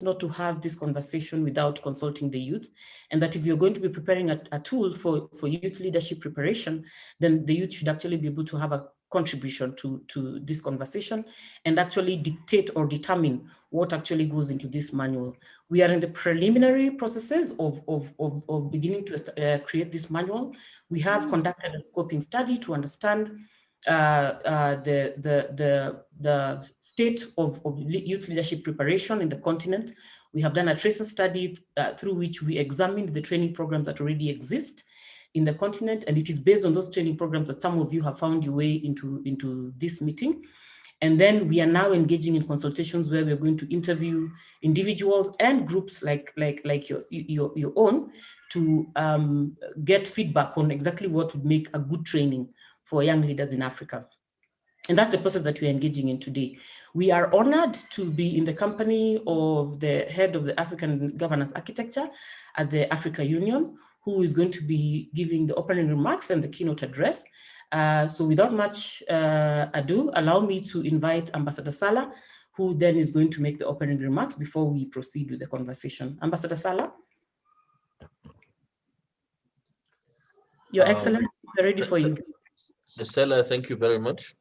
not to have this conversation without consulting the youth, and that if you're going to be preparing a tool for youth leadership preparation, then the youth should actually be able to have a contribution to this conversation and actually dictate or determine what actually goes into this manual. We are in the preliminary processes of beginning to create this manual. We have conducted a scoping study to understand the state of youth leadership preparation in the continent. We have done a tracer study through which we examined the training programs that already exist in the continent, and it is based on those training programs that some of you have found your way into this meeting. And then we are now engaging in consultations where we're going to interview individuals and groups like your own to get feedback on exactly what would make a good training for young leaders in Africa. And that's the process that we're engaging in today. We are honored to be in the company of the head of the African governance architecture at the Africa Union, who is going to be giving the opening remarks and the keynote address. So without much ado, allow me to invite Ambassador Salah, who then is going to make the opening remarks before we proceed with the conversation. Ambassador Salah? Your Excellency, we're ready for you. Stella, thank you very much.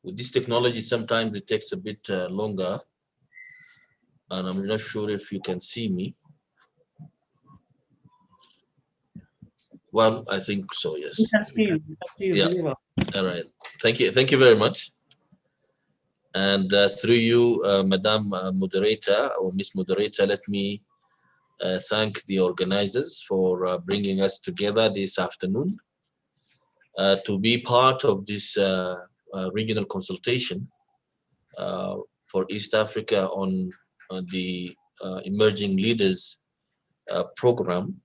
With this technology, sometimes it takes a bit longer, and I'm not sure if you can see me. Well, I think so, yes. We can see you. Yeah. Very well. All right. Thank you very much. And through you, Madam Moderator or Miss Moderator, let me thank the organizers for bringing us together this afternoon to be part of this regional consultation for East Africa on the Emerging Leaders program.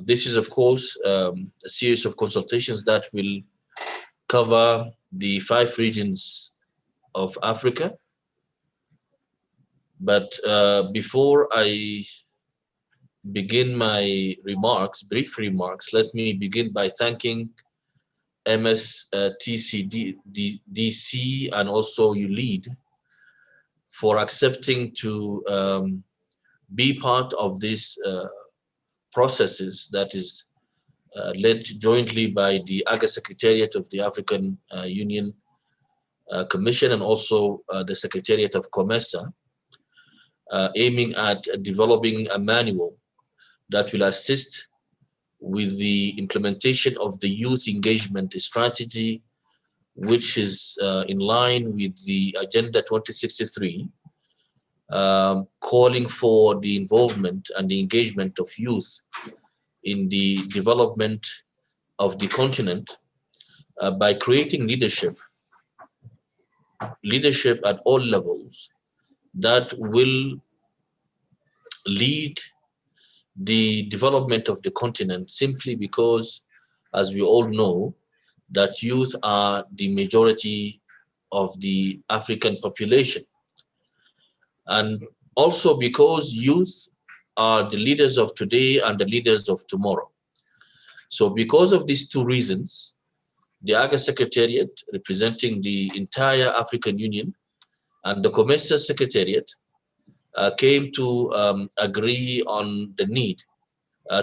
This is, of course, a series of consultations that will cover the 5 regions of Africa. But before I begin my brief remarks, let me begin by thanking MSTCDC and also ULEAD for accepting to be part of this processes that is led jointly by the AGA Secretariat of the African Union Commission and also the Secretariat of COMESA, aiming at developing a manual that will assist with the implementation of the youth engagement strategy, which is in line with the Agenda 2063, calling for the involvement and the engagement of youth in the development of the continent by creating leadership at all levels that will lead the development of the continent, simply because, as we all know, that youth are the majority of the African population. And also because youth are the leaders of today and the leaders of tomorrow. So because of these 2 reasons, the AGA Secretariat, representing the entire African Union, and the COMESA Secretariat came to agree on the need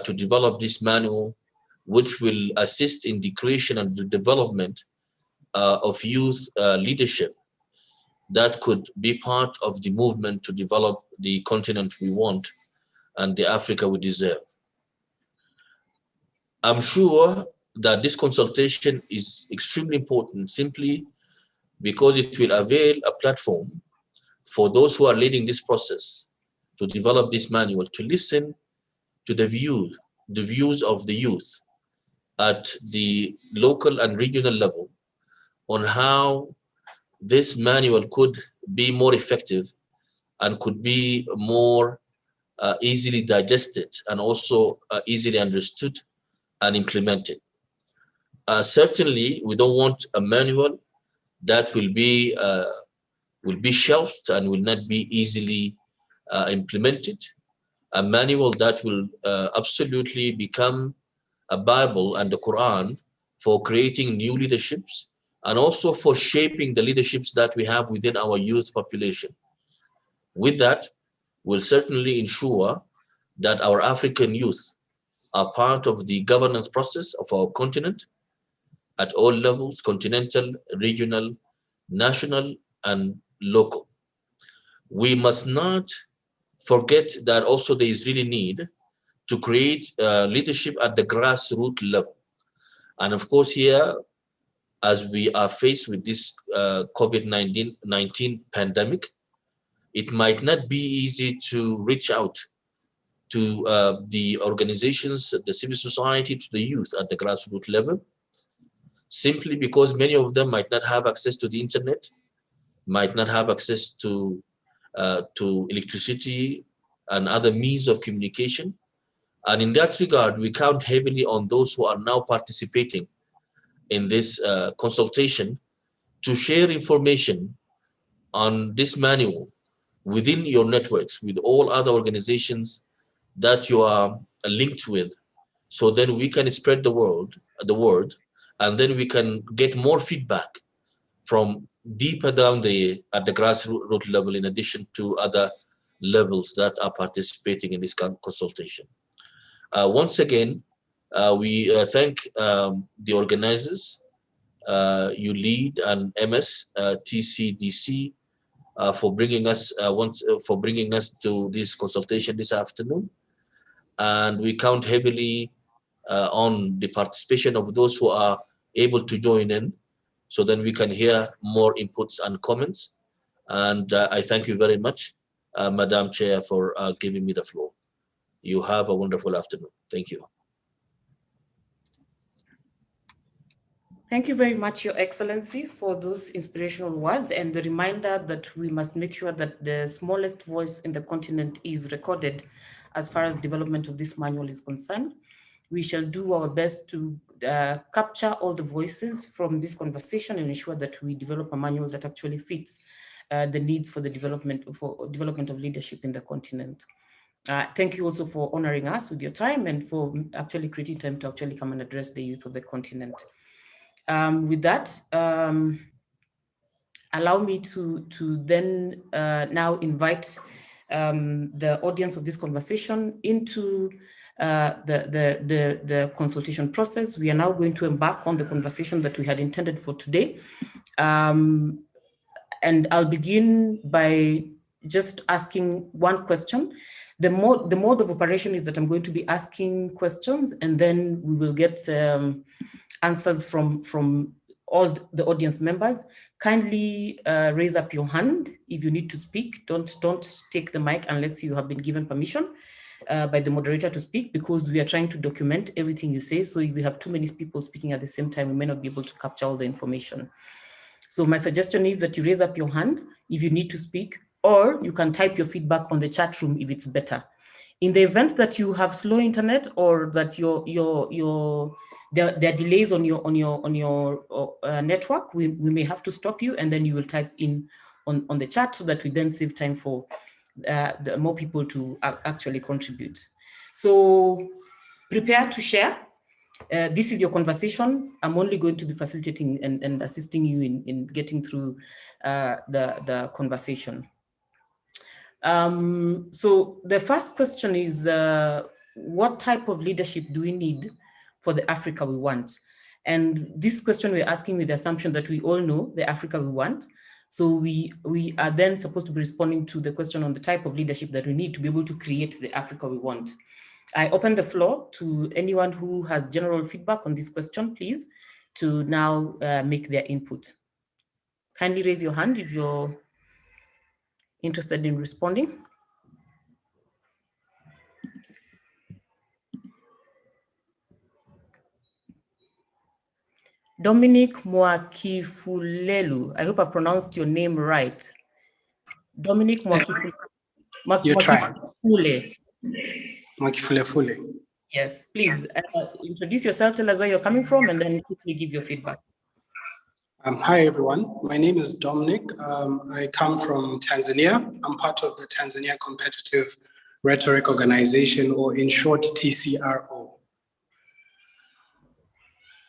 to develop this manual, which will assist in the creation and the development of youth leadership that could be part of the movement to develop the continent we want and the Africa we deserve. I'm sure that this consultation is extremely important, simply because it will avail a platform for those who are leading this process to develop this manual, to listen to the views of the youth at the local and regional level on how this manual could be more effective and could be more easily digested and also easily understood and implemented. Certainly, we don't want a manual that will be shelved and will not be easily implemented. A manual that will absolutely become a Bible and the Quran for creating new leaderships and also for shaping the leaderships that we have within our youth population. With that, we'll certainly ensure that our African youth are part of the governance process of our continent at all levels: continental, regional, national, and local. We must not forget that also there is really need to create leadership at the grassroots level. And of course, here, as we are faced with this COVID-19 pandemic, it might not be easy to reach out to the organizations, the civil society, to the youth at the grassroots level, simply because many of them might not have access to the internet, might not have access to electricity and other means of communication. And in that regard, we count heavily on those who are now participating in this consultation to share information on this manual within your networks with all other organizations that you are linked with, so then we can spread the word, and then we can get more feedback from deeper down at the grassroots level, in addition to other levels that are participating in this consultation. Once again, we thank the organizers, you lead and MS TCDC, for bringing us to this consultation this afternoon, and we count heavily on the participation of those who are able to join in, so then we can hear more inputs and comments. And I thank you very much, Madam Chair, for giving me the floor. You have a wonderful afternoon. Thank you. Thank you very much, Your Excellency, for those inspirational words and the reminder that we must make sure that the smallest voice in the continent is recorded as far as development of this manual is concerned. We shall do our best to capture all the voices from this conversation and ensure that we develop a manual that actually fits the needs for the development of leadership in the continent. Thank you also for honoring us with your time and for actually creating time to actually come and address the youth of the continent. With that, allow me to then now invite the audience of this conversation into the consultation process. We are now going to embark on the conversation that we had intended for today. And I'll begin by just asking one question. The mode of operation is that I'm going to be asking questions, and then we will get answers from all the audience members. Kindly raise up your hand if you need to speak. Don't take the mic unless you have been given permission by the moderator to speak, because we are trying to document everything you say. So if we have too many people speaking at the same time, we may not be able to capture all the information. So my suggestion is that you raise up your hand if you need to speak, or you can type your feedback on the chat room if it's better. In the event that you have slow internet, or that there are delays on your network, we may have to stop you, and then you will type in on the chat, so that we then save time for more people to actually contribute. So prepare to share. This is your conversation. I'm only going to be facilitating and assisting you in getting through the conversation. So the first question is, what type of leadership do we need for the Africa we want? And this question we're asking with the assumption that we all know the Africa we want. So we are then supposed to be responding to the question on the type of leadership that we need to be able to create the Africa we want. I open the floor to anyone who has general feedback on this question, please, to now make their input. Kindly raise your hand if you're interested in responding. Dominic Mwakifulelu. I hope I've pronounced your name right. Dominic Mwakifulelu. You're trying. Mwakifulelu. Yes, please introduce yourself, tell us where you're coming from, and then quickly give your feedback. Hi, everyone. My name is Dominic. I come from Tanzania. I'm part of the Tanzania Competitive Rhetoric Organization, or in short, TCRO.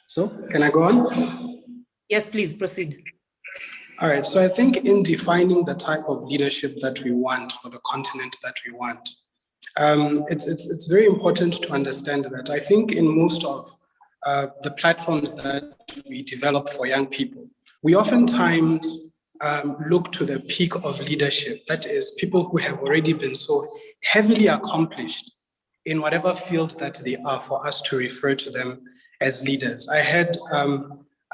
So, can I go on? Yes, please proceed. All right, so I think in defining the type of leadership that we want for the continent that we want, it's very important to understand that I think in most of the platforms that we develop for young people, we oftentimes look to the peak of leadership. That is, people who have already been so heavily accomplished in whatever field that they are, for us to refer to them as leaders. I had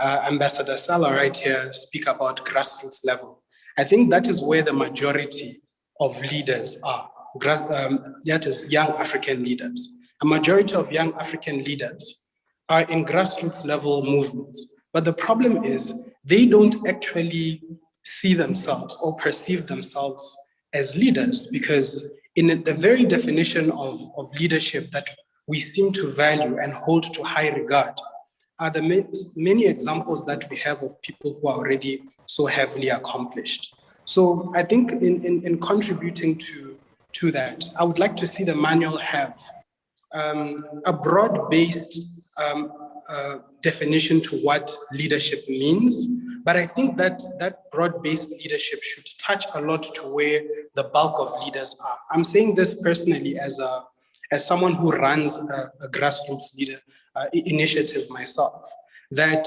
Ambassador Salah right here speak about grassroots level. I think that is where the majority of leaders are. That is young African leaders. A majority of young African leaders are in grassroots level movements. But the problem is they don't actually see themselves or perceive themselves as leaders, because in the very definition of leadership that we seem to value and hold to high regard are the many examples that we have of people who are already so heavily accomplished. So I think in contributing to that, I would like to see the manual have a broad-based definition to what leadership means. But I think that broad-based leadership should touch a lot to where the bulk of leaders are. I'm saying this personally as someone who runs a grassroots leader initiative myself. That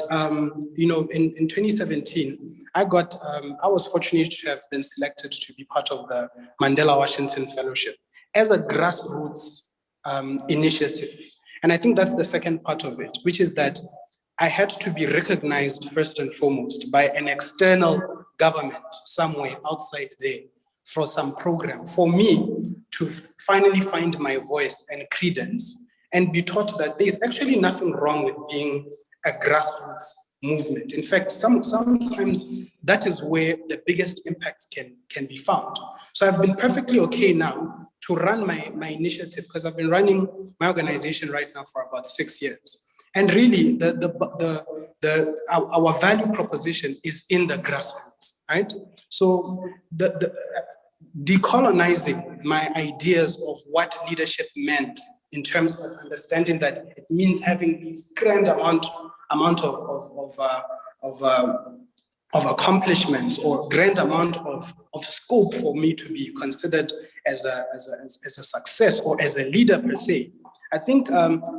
in 2017, I was fortunate to have been selected to be part of the Mandela Washington Fellowship as a grassroots initiative. And I think that's the second part of it, which is that I had to be recognized first and foremost by an external government somewhere outside there for some program, for me to finally find my voice and credence and be taught that there's actually nothing wrong with being a grassroots movement. In fact, sometimes that is where the biggest impacts can be found. So I've been perfectly okay now to run my initiative, because I've been running my organization right now for about 6 years. And really, our value proposition is in the grassroots, right? So decolonizing my ideas of what leadership meant in terms of understanding that it means having this grand amount of accomplishments or grand amount of scope for me to be considered as a success or as a leader per se. I think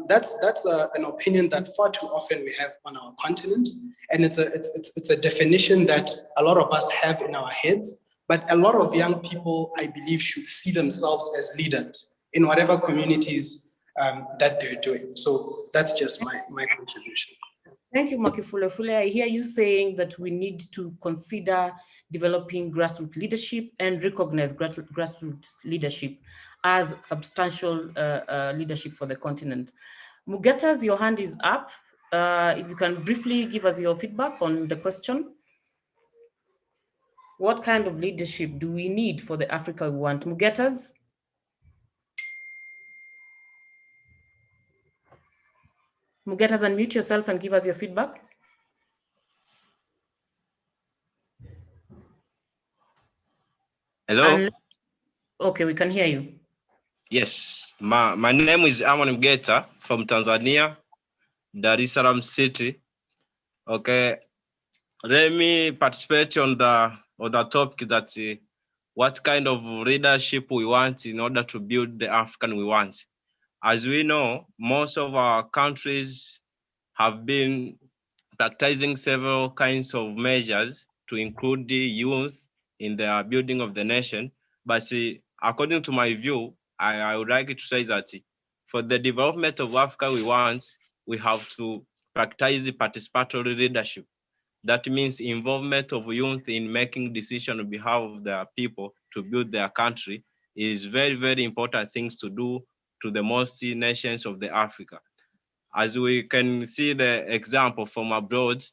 that's an opinion that far too often we have on our continent, and it's a definition that a lot of us have in our heads. But a lot of young people, I believe, should see themselves as leaders in whatever communities that they're doing. So that's just my contribution. Thank you, Makifulefule. I hear you saying that we need to consider developing grassroots leadership and recognize grassroots leadership as substantial leadership for the continent. Mugetas, your hand is up. If you can briefly give us your feedback on the question. What kind of leadership do we need for the Africa we want? Mugetas? Mugetas, unmute yourself and give us your feedback. Hello? Okay, we can hear you. Yes, my name is Amon Mgeta from Tanzania, Dar es Salaam City. Okay, let me participate on the topic that what kind of leadership we want in order to build the African we want. As we know, most of our countries have been practicing several kinds of measures to include the youth in the building of the nation. But according to my view, I would like to say that for the development of Africa we want, we have to practice the participatory leadership. That means involvement of youth in making decisions on behalf of their people to build their country is very, very important things to do to the most nations of the Africa. As we can see the example from abroad,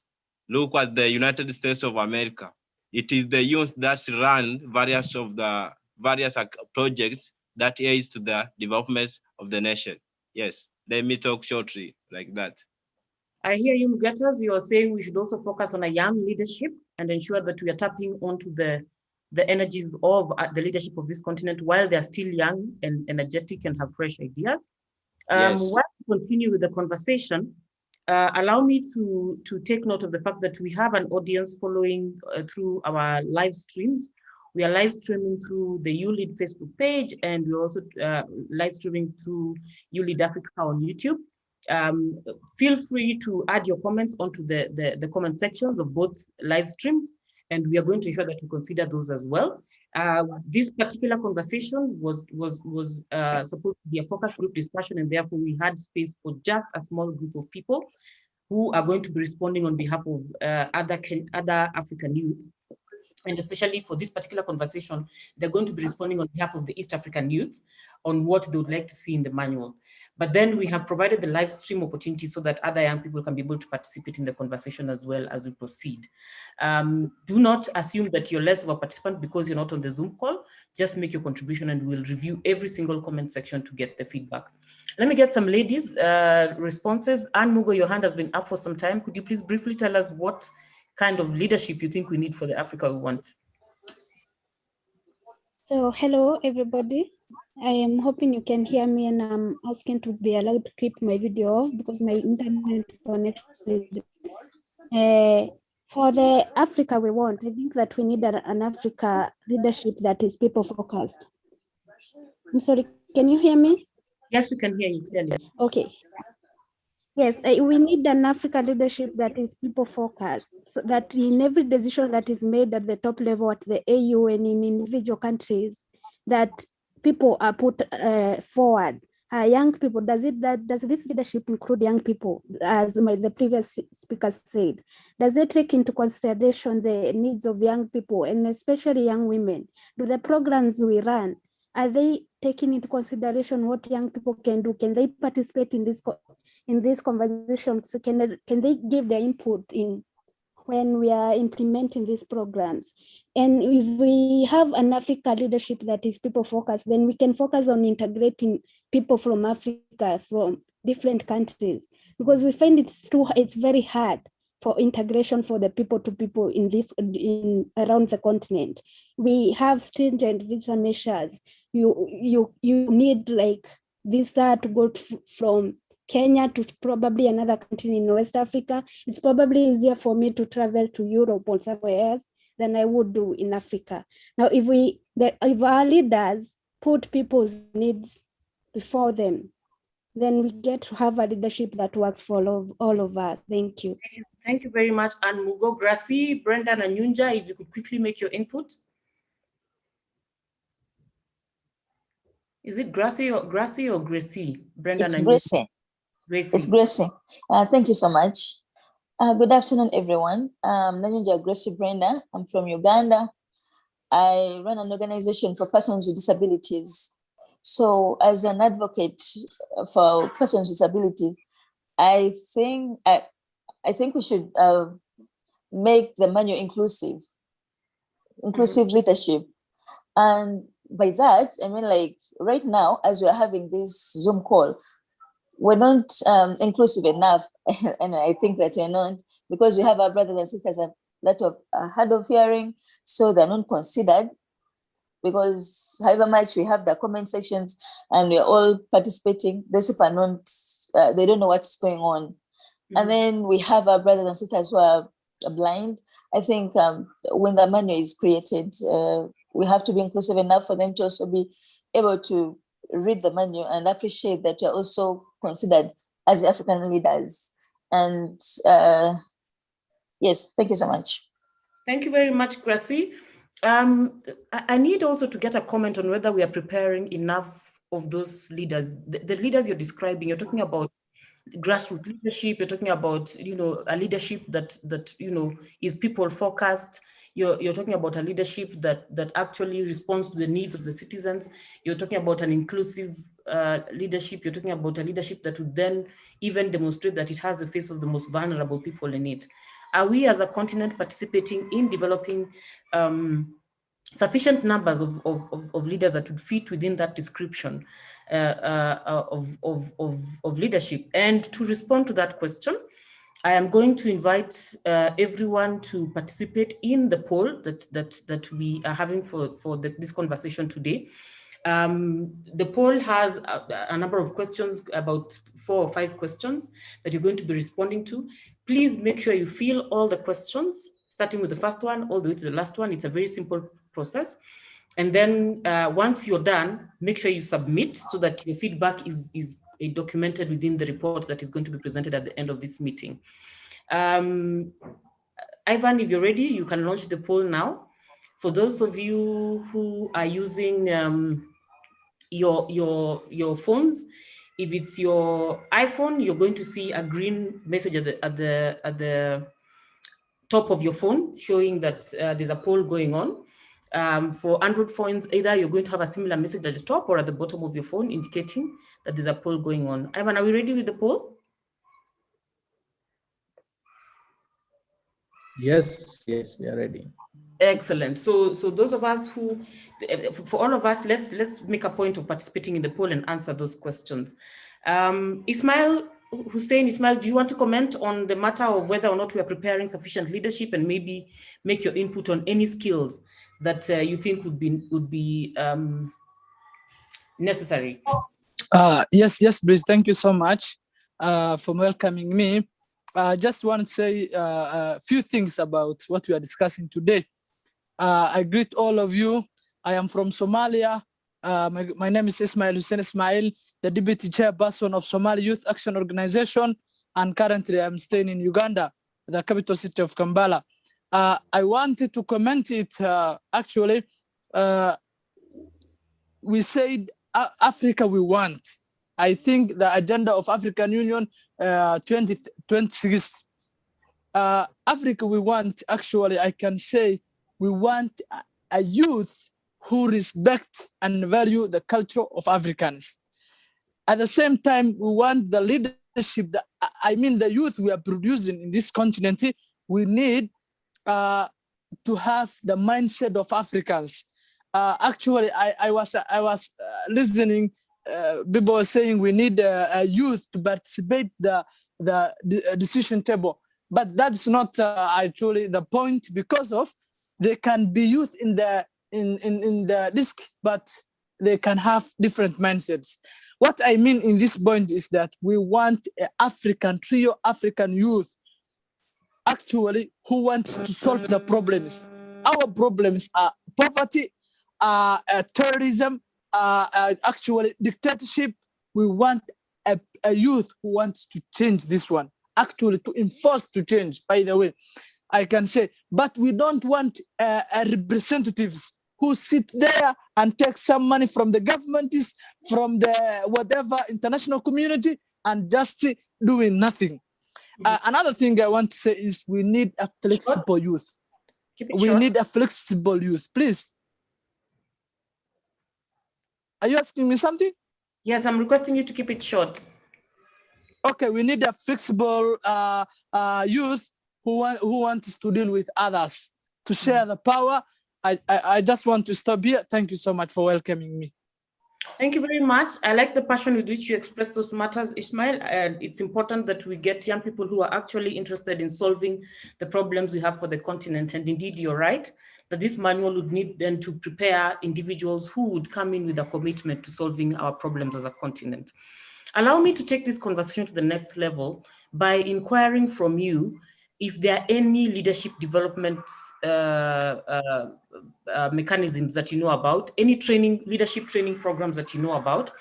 look at the United States of America. It is the youth that run various projects that aids to the development of the nation. Yes, let me talk shortly like that. I hear you, Mugetas. You are saying we should also focus on a young leadership and ensure that we are tapping onto the energies of the leadership of this continent while they're still young and energetic and have fresh ideas. Yes. While we continue with the conversation, allow me to take note of the fact that we have an audience following through our live streams. We are live streaming through the ULEAD Facebook page, and we're also live streaming through ULEAD Africa on YouTube. Feel free to add your comments onto the comment sections of both live streams, and we are going to ensure that we consider those as well. This particular conversation was supposed to be a focus group discussion, and therefore we had space for just a small group of people who are going to be responding on behalf of other African youth. And especially for this particular conversation, they're going to be responding on behalf of the East African youth on what they would like to see in the manual. But then we have provided the live stream opportunity so that other young people can be able to participate in the conversation as well as we proceed. Do not assume that you're less of a participant because you're not on the Zoom call. Just make your contribution and we'll review every single comment section to get the feedback. Let me get some ladies' responses. Anne Mugo, your hand has been up for some time. Could you please briefly tell us what kind of leadership you think we need for the Africa we want? So hello everybody. I am hoping you can hear me, and I'm asking to be allowed to keep my video off because my internet connection is for the Africa we want. I think that we need an Africa leadership that is people focused. I'm sorry, can you hear me? Yes, we can hear you clearly. Okay. Yes, we need an Africa leadership that is people focused, so that in every decision that is made at the top level at the AU and in individual countries, that people are put forward. Young people, does this leadership include young people, as the previous speaker said? Does it take into consideration the needs of young people and especially young women? Do the programs we run, are they taking into consideration what young people can do? Can they participate in this conversation? So can they give their input in when we are implementing these programs? And if we have an Africa leadership that is people focused, then we can focus on integrating people from Africa, from different countries, because we find it's very hard for integration for the people to people around the continent. We have stringent visa measures. You need like visa to go from Kenya to probably another country in West Africa. It's probably easier for me to travel to Europe or somewhere else than I would do in Africa. Now, if our leaders put people's needs before them, then we get to have a leadership that works for all of us. Thank you. Thank you very much, Anne Mugo. Gracie, Brendan, and Nyunja, if you could quickly make your input. Is it Gracie or Gracie? Brendan It's and Gracie. Gracie. It's Gracie. Thank you so much. Good afternoon, everyone. Nyunja Gracie Brenda. I'm from Uganda. I run an organization for persons with disabilities. So as an advocate for persons with disabilities, I think we should make the manual inclusive leadership. And by that, I mean, like right now, as we're having this Zoom call, we're not inclusive enough. And I think that we're not, because we have our brothers and sisters a lot of hard of hearing, so they're not considered. Because however much we have the comment sections and we're all participating, those people are not, they don't know what's going on. Mm-hmm. And then we have our brothers and sisters who are blind. I think when the manual is created, we have to be inclusive enough for them to also be able to read the manual and appreciate that you're also considered as African leaders. And yes, thank you so much. Thank you very much, Gracie. I need also to get a comment on whether we are preparing enough of those leaders. The leaders you're describing, you're talking about grassroots leadership, you're talking about, a leadership that is people focused. You're talking about a leadership that actually responds to the needs of the citizens. You're talking about an inclusive leadership. You're talking about a leadership that would then even demonstrate that it has the face of the most vulnerable people in it. Are we as a continent participating in developing sufficient numbers of leaders that would fit within that description of leadership? And to respond to that question, I am going to invite everyone to participate in the poll that we are having for this conversation today. The poll has a number of questions, about 4 or 5 questions that you're going to be responding to. Please make sure you fill all the questions, starting with the first one all the way to the last one. It's a very simple process. And then once you're done, make sure you submit so that your feedback is documented within the report that is going to be presented at the end of this meeting. Ivan, if you're ready, you can launch the poll now. For those of you who are using your phones, if it's your iPhone, you're going to see a green message at the top of your phone showing that there's a poll going on. For Android phones, either you're going to have a similar message at the top or at the bottom of your phone indicating that there's a poll going on. Ivan, are we ready with the poll? Yes, we are ready. Excellent. So those of us who, for all of us, let's make a point of participating in the poll and answer those questions. Ismail, do you want to comment on the matter of whether or not we are preparing sufficient leadership, and maybe make your input on any skills that you think would be necessary? Yes, Bruce. Thank you so much for welcoming me. I just want to say a few things about what we are discussing today. I greet all of you. I am from Somalia. My name is Ismail Hussein Ismail, the Deputy Chairperson of Somali Youth Action Organization, and currently I'm staying in Uganda, the capital city of Kampala. I wanted to comment it, actually, we said Africa we want. I think the agenda of African Union 2026, Africa we want, actually, I can say we want a youth who respect and value the culture of Africans. At the same time, we want the leadership, the youth we are producing in this continent. We need to have the mindset of Africans. Actually, I was listening. People were saying we need a youth to participate the decision table, but that's not actually the point, because of they can be youth in the disc, but they can have different mindsets. What I mean in this point is that we want an African trio, African youth, actually, who wants to solve the problems. Our problems are poverty, terrorism, actually dictatorship. We want a youth who wants to change this one, actually to enforce to change, by the way, I can say. But we don't want representatives who sit there and take some money from the governments, from the whatever international community, and just doing nothing. Another thing I want to say is we need a flexible youth. We need a flexible youth, please. Are you asking me something? Yes, I'm requesting you to keep it short. Okay, we need a flexible youth who wants to deal with others, to share the power. I just want to stop here. Thank you so much for welcoming me. Thank you very much. I like the passion with which you express those matters, Ismail. And it's important that we get young people who are actually interested in solving the problems we have for the continent. And indeed, you're right, that this manual would need then to prepare individuals who would come in with a commitment to solving our problems as a continent. Allow me to take this conversation to the next level by inquiring from you if there are any leadership development mechanisms that you know about, any leadership training programs that you know about.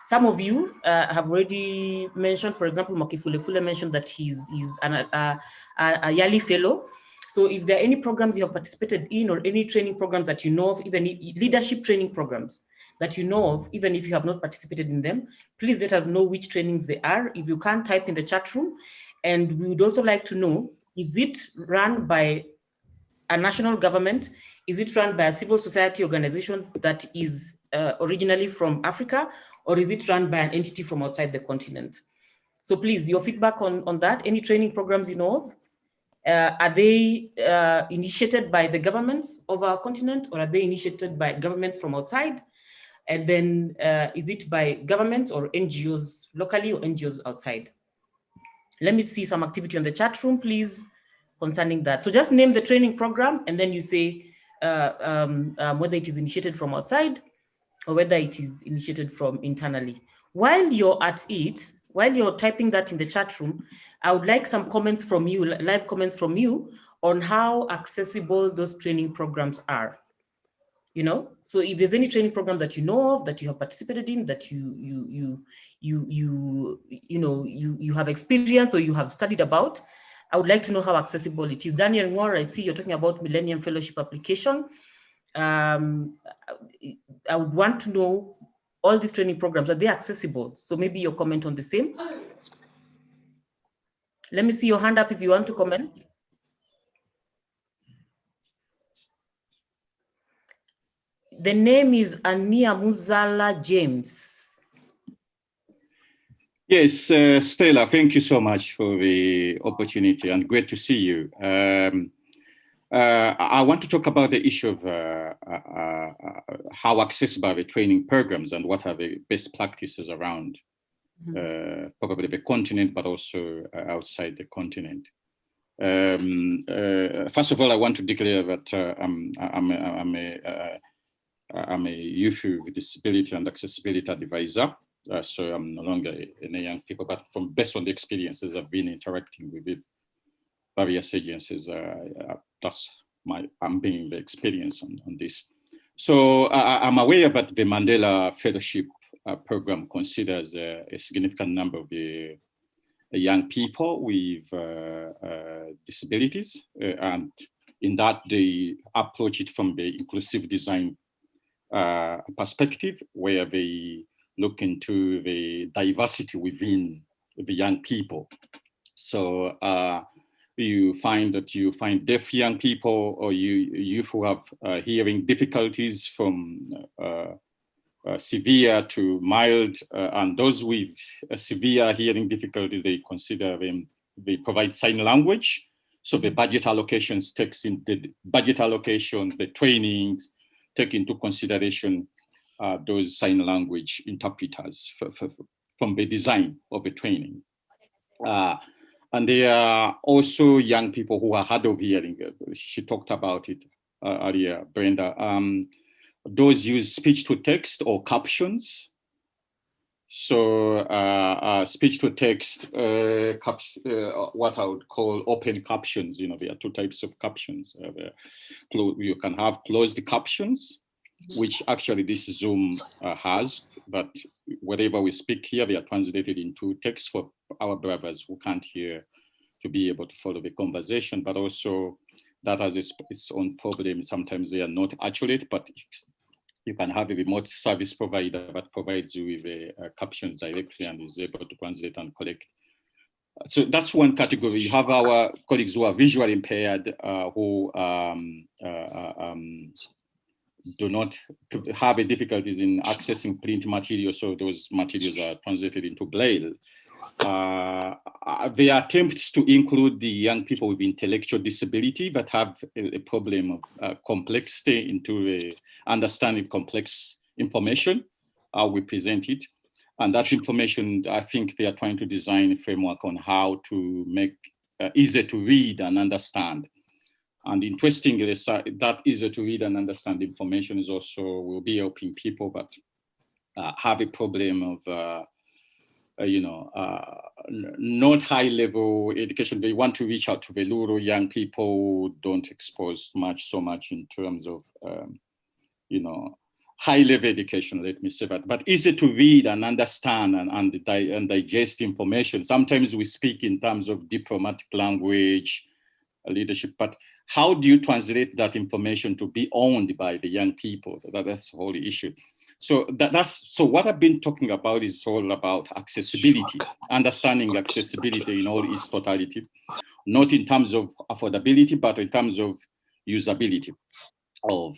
Some of you have already mentioned, for example, Mokifulefule mentioned that he's a Yali fellow. So if there are any programs you have participated in, or any training programs that you know of, even leadership training programs that you know of, even if you have not participated in them, please let us know which trainings they are. If you can, type in the chat room. And we would also like to know, is it run by a national government? Is it run by a civil society organization that is originally from Africa? Or is it run by an entity from outside the continent? So please, your feedback on that. Any training programs you know of? Are they initiated by the governments of our continent, or are they initiated by governments from outside? And then is it by governments or NGOs locally or NGOs outside? Let me see some activity on the chat room, please, concerning that. So just name the training program, and then you say whether it is initiated from outside or whether it is initiated from internally. While you're at it, while you're typing that in the chat room, I would like some comments from you, live comments from you, on how accessible those training programs are. You know, so if there's any training program that you know of, that you have participated in, that you have experienced or you have studied about, I would like to know how accessible it is. Daniel Moore, I see you're talking about Millennium Fellowship application. I would want to know, all these training programs, are they accessible? So maybe your comment on the same. Let me see your hand up if you want to comment. The name is Ania Muzala James. Yes, Stella, thank you so much for the opportunity and great to see you. I want to talk about the issue of how accessible are the training programs and what are the best practices around probably the continent, but also outside the continent. First of all, I want to declare that I'm a youth with disability and accessibility advisor. So I'm no longer in a young people, but based on the experiences I've been interacting with various agencies, I'm bringing the experience on this. So I'm aware that the Mandela Fellowship program considers a significant number of the young people with disabilities, and in that they approach it from the inclusive design perspective, where they look into the diversity within the young people. So you find deaf young people, or youth who have hearing difficulties from severe to mild, and those with severe hearing difficulty, they consider them, they provide sign language. So the budget allocations the trainings take into consideration those sign language interpreters from the design of the training. And there are also young people who are hard of hearing. She talked about it earlier, Brenda. Those use speech to text or captions. So speech to text, what I would call open captions. You know, there are two types of captions. You can have closed captions, which actually this Zoom has, but whatever we speak here, they are translated into text for our brothers who can't hear to be able to follow the conversation, but also that has its own problem. Sometimes they are not accurate, but you can have a remote service provider that provides you with captions directly and is able to translate and correct. So that's one category. You have our colleagues who are visually impaired, who do not have a difficulties in accessing print materials, so those materials are translated into Braille. There are attempts to include the young people with intellectual disability that have a problem of complexity into understanding complex information, how we present it. And that information, I think they are trying to design a framework on how to make easier to read and understand. And interestingly, that easier to read and understand information is also will be helping people that have a problem of not high level education. They want to reach out to the rural young people who don't expose so much in terms of high level education, let me say that, but easy to read and understand and digest information. Sometimes we speak in terms of diplomatic language, leadership, but how do you translate that information to be owned by the young people? That's the whole issue. So so what I've been talking about is all about accessibility, understanding accessibility in all its totality, not in terms of affordability, but in terms of usability of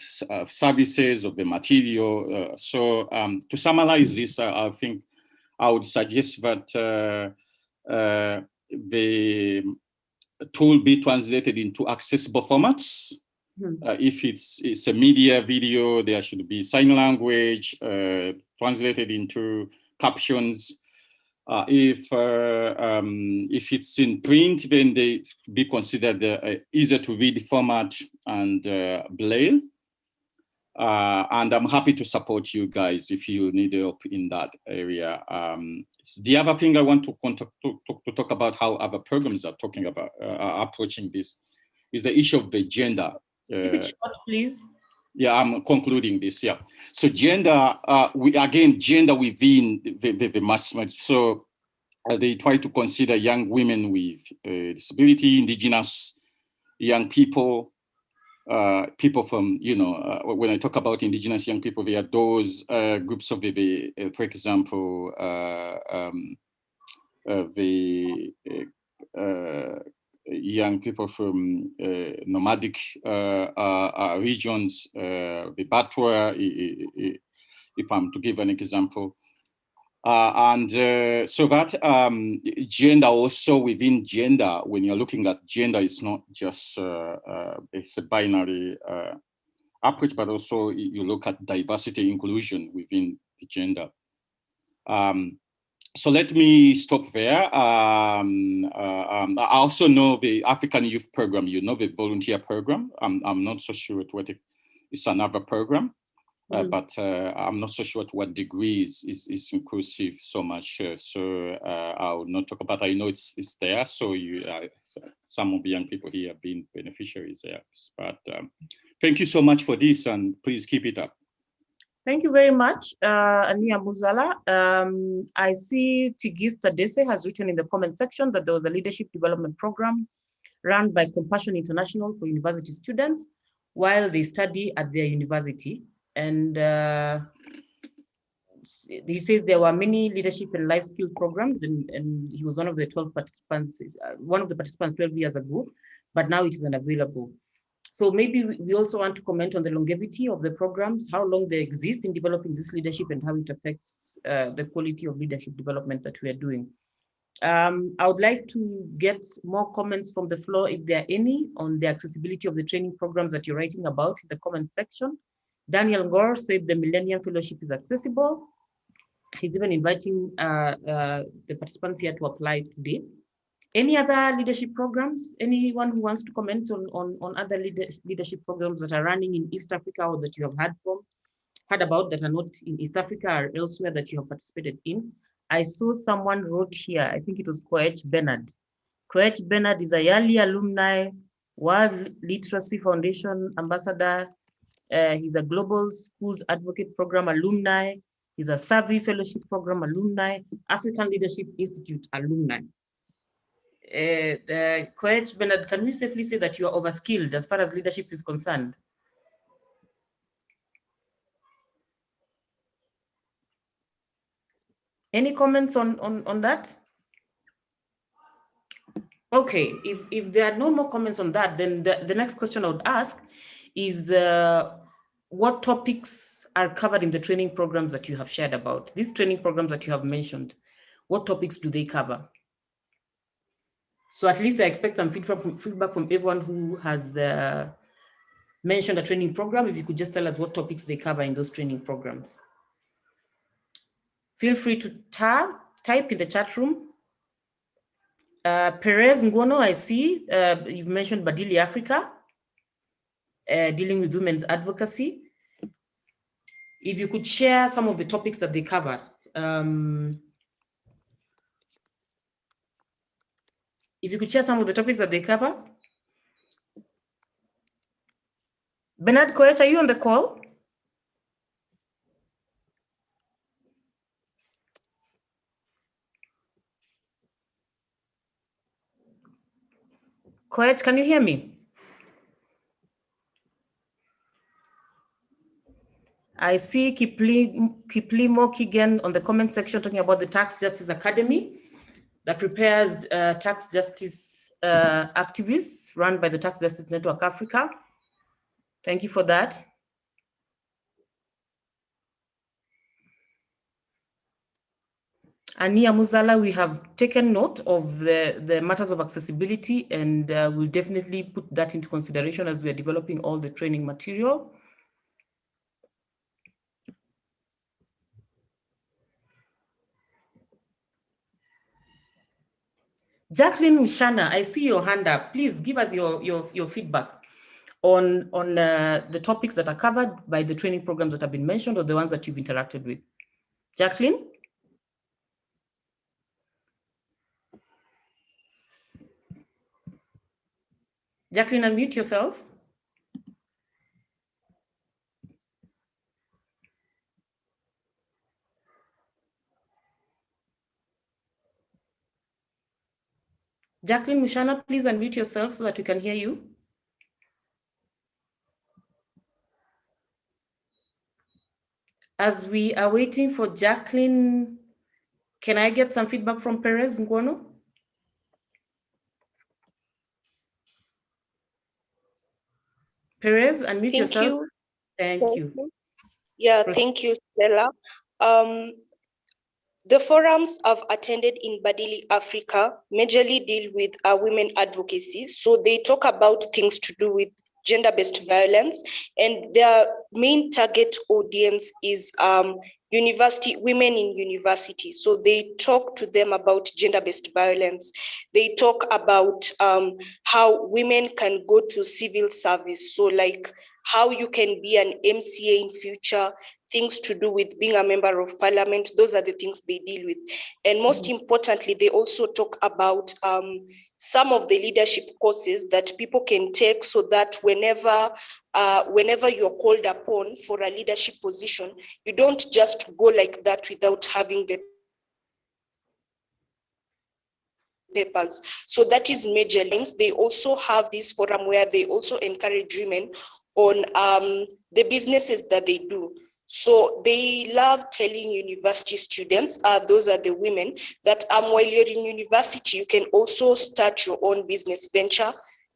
services, of the material. So to summarize this, I think I would suggest that the tool be translated into accessible formats. If it's a media video, there should be sign language translated into captions. If it's in print, then they be considered easier to read format and Braille. And I'm happy to support you guys if you need help in that area. The other thing I want to talk about how other programs are talking about approaching this is the issue of the gender. Keep it short, please. Yeah, I'm concluding this. Yeah, so gender, gender within the mass. So they try to consider young women with disability, indigenous young people, people from, when I talk about indigenous young people, there are those groups of for example, the young people from nomadic regions, the Batwa, if I'm to give an example. So that gender also within gender, when you're looking at gender, it's not just it's a binary approach, but also you look at diversity inclusion within the gender. So let me stop there. I also know the African Youth Program, the volunteer program. I'm not so sure what it's another program. But I'm not so sure to what degree is inclusive so much. So I will not talk about. I know it's there. So some of the young people here have been beneficiaries there. But thank you so much for this, and please keep it up. Thank you very much, Ania Muzala. I see Tigista Dese has written in the comment section that there was a leadership development program run by Compassion International for university students while they study at their university. And he says there were many leadership and life skill programs, and he was one of the 12 participants, 12 years ago, but now it is unavailable. So maybe we also want to comment on the longevity of the programs, how long they exist in developing this leadership and how it affects the quality of leadership development that we are doing. I would like to get more comments from the floor, if there are any, on the accessibility of the training programs that you're writing about in the comment section. Daniel Gore said the Millennium Fellowship is accessible. He's even inviting the participants here to apply today. Any other leadership programs? Anyone who wants to comment on other leadership programs that are running in East Africa or that you have heard about that are not in East Africa or elsewhere that you have participated in? I saw someone wrote here, I think it was Koech Bernard. Koech Bernard is a Yali alumni, World Literacy Foundation ambassador. He's a Global Schools Advocate Program alumni. He's a Survey Fellowship Program alumni, African Leadership Institute alumni. Koech Bernard, can we safely say that you are overskilled as far as leadership is concerned? Any comments on that? Okay, if there are no more comments on that, then the next question I would ask is what topics are covered in the training programs that you have shared about? These training programs that you have mentioned, what topics do they cover? So at least I expect some feedback from everyone who has mentioned a training program. If you could just tell us what topics they cover in those training programs. Feel free to type in the chat room. Perez Ngono, I see you've mentioned Badili Africa, dealing with women's advocacy. If you could share some of the topics that they cover. If you could share some of the topics that they cover. Bernard Koech, are you on the call? Koech, can you hear me? I see Kiplimo Kigen on the comment section talking about the Tax Justice Academy that prepares tax justice activists run by the Tax Justice Network Africa. Thank you for that. Ania Muzala, we have taken note of the matters of accessibility, and we'll definitely put that into consideration as we are developing all the training material. Jacqueline Wishana, I see your hand up. Please give us your feedback on the topics that are covered by the training programs that have been mentioned or the ones that you've interacted with? Jacqueline? Jacqueline, unmute yourself. Jacqueline Mushana, please unmute yourself so that we can hear you. As we are waiting for Jacqueline, can I get some feedback from Perez Ngwono? Perez, unmute yourself. Thank you. Yeah, thank you, Stella. The forums I've attended in Badili, Africa, majorly deal with women advocacy. So they talk about things to do with gender-based violence, and their main target audience is women in university. So they talk to them about gender-based violence. They talk about how women can go to civil service. So like how you can be an MCA in future, things to do with being a member of parliament. Those are the things they deal with. And most importantly, they also talk about some of the leadership courses that people can take so that whenever you're called upon for a leadership position, you don't just go like that without having the papers. So that is major links. They also have this forum where they also encourage women on the businesses that they do. So they love telling university students, those are the women, that while you're in university, you can also start your own business venture,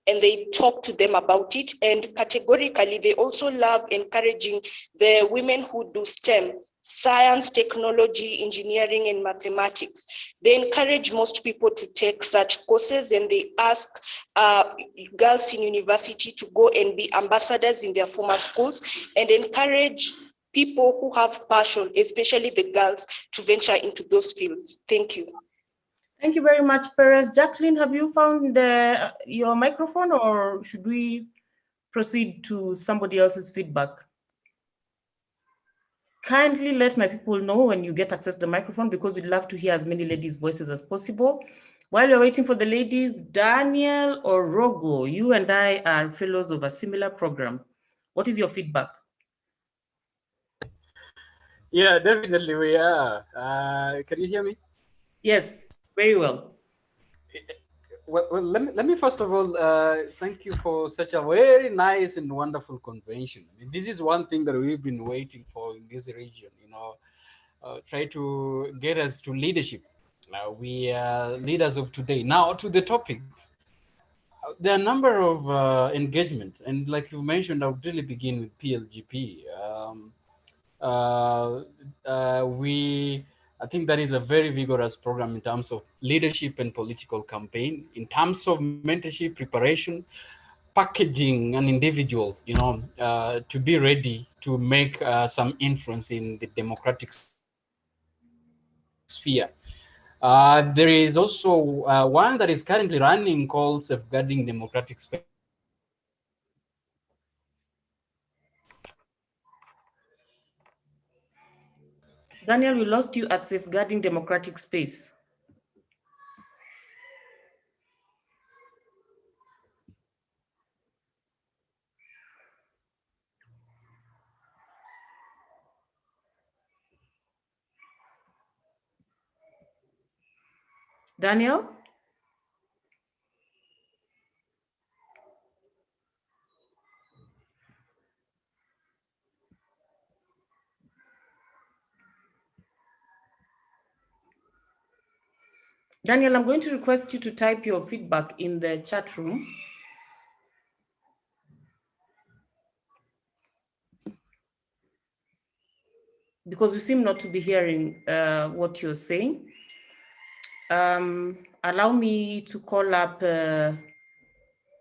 and they talk to them about it. And categorically, they also love encouraging the women who do STEM, science, technology, engineering, and mathematics. They encourage most people to take such courses, and they ask girls in university to go and be ambassadors in their former schools and encourage people who have passion, especially the girls, to venture into those fields. Thank you. Thank you very much, Perez. Jacqueline, have you found your microphone, or should we proceed to somebody else's feedback? Kindly let my people know when you get access to the microphone, because we'd love to hear as many ladies' voices as possible. While we're waiting for the ladies, Daniel or Rogo, you and I are fellows of a similar program. What is your feedback? Yeah, definitely we are. Can you hear me? Yes, very well. Well, let me first of all thank you for such a very nice and wonderful convention. I mean, this is one thing that we've been waiting for in this region. Try to get us to leadership. We are leaders of today. Now to the topics. There are a number of engagement, and like you mentioned, I would really begin with PLGP. I think that is a very vigorous program in terms of leadership and political campaign, in terms of mentorship preparation, packaging an individual, to be ready to make some influence in the democratic sphere. There is also one that is currently running called Safeguarding Democratic Space. Daniel, we lost you at Safeguarding Democratic Space. Daniel? Daniel, I'm going to request you to type your feedback in the chat room. Because we seem not to be hearing what you're saying. Allow me to call up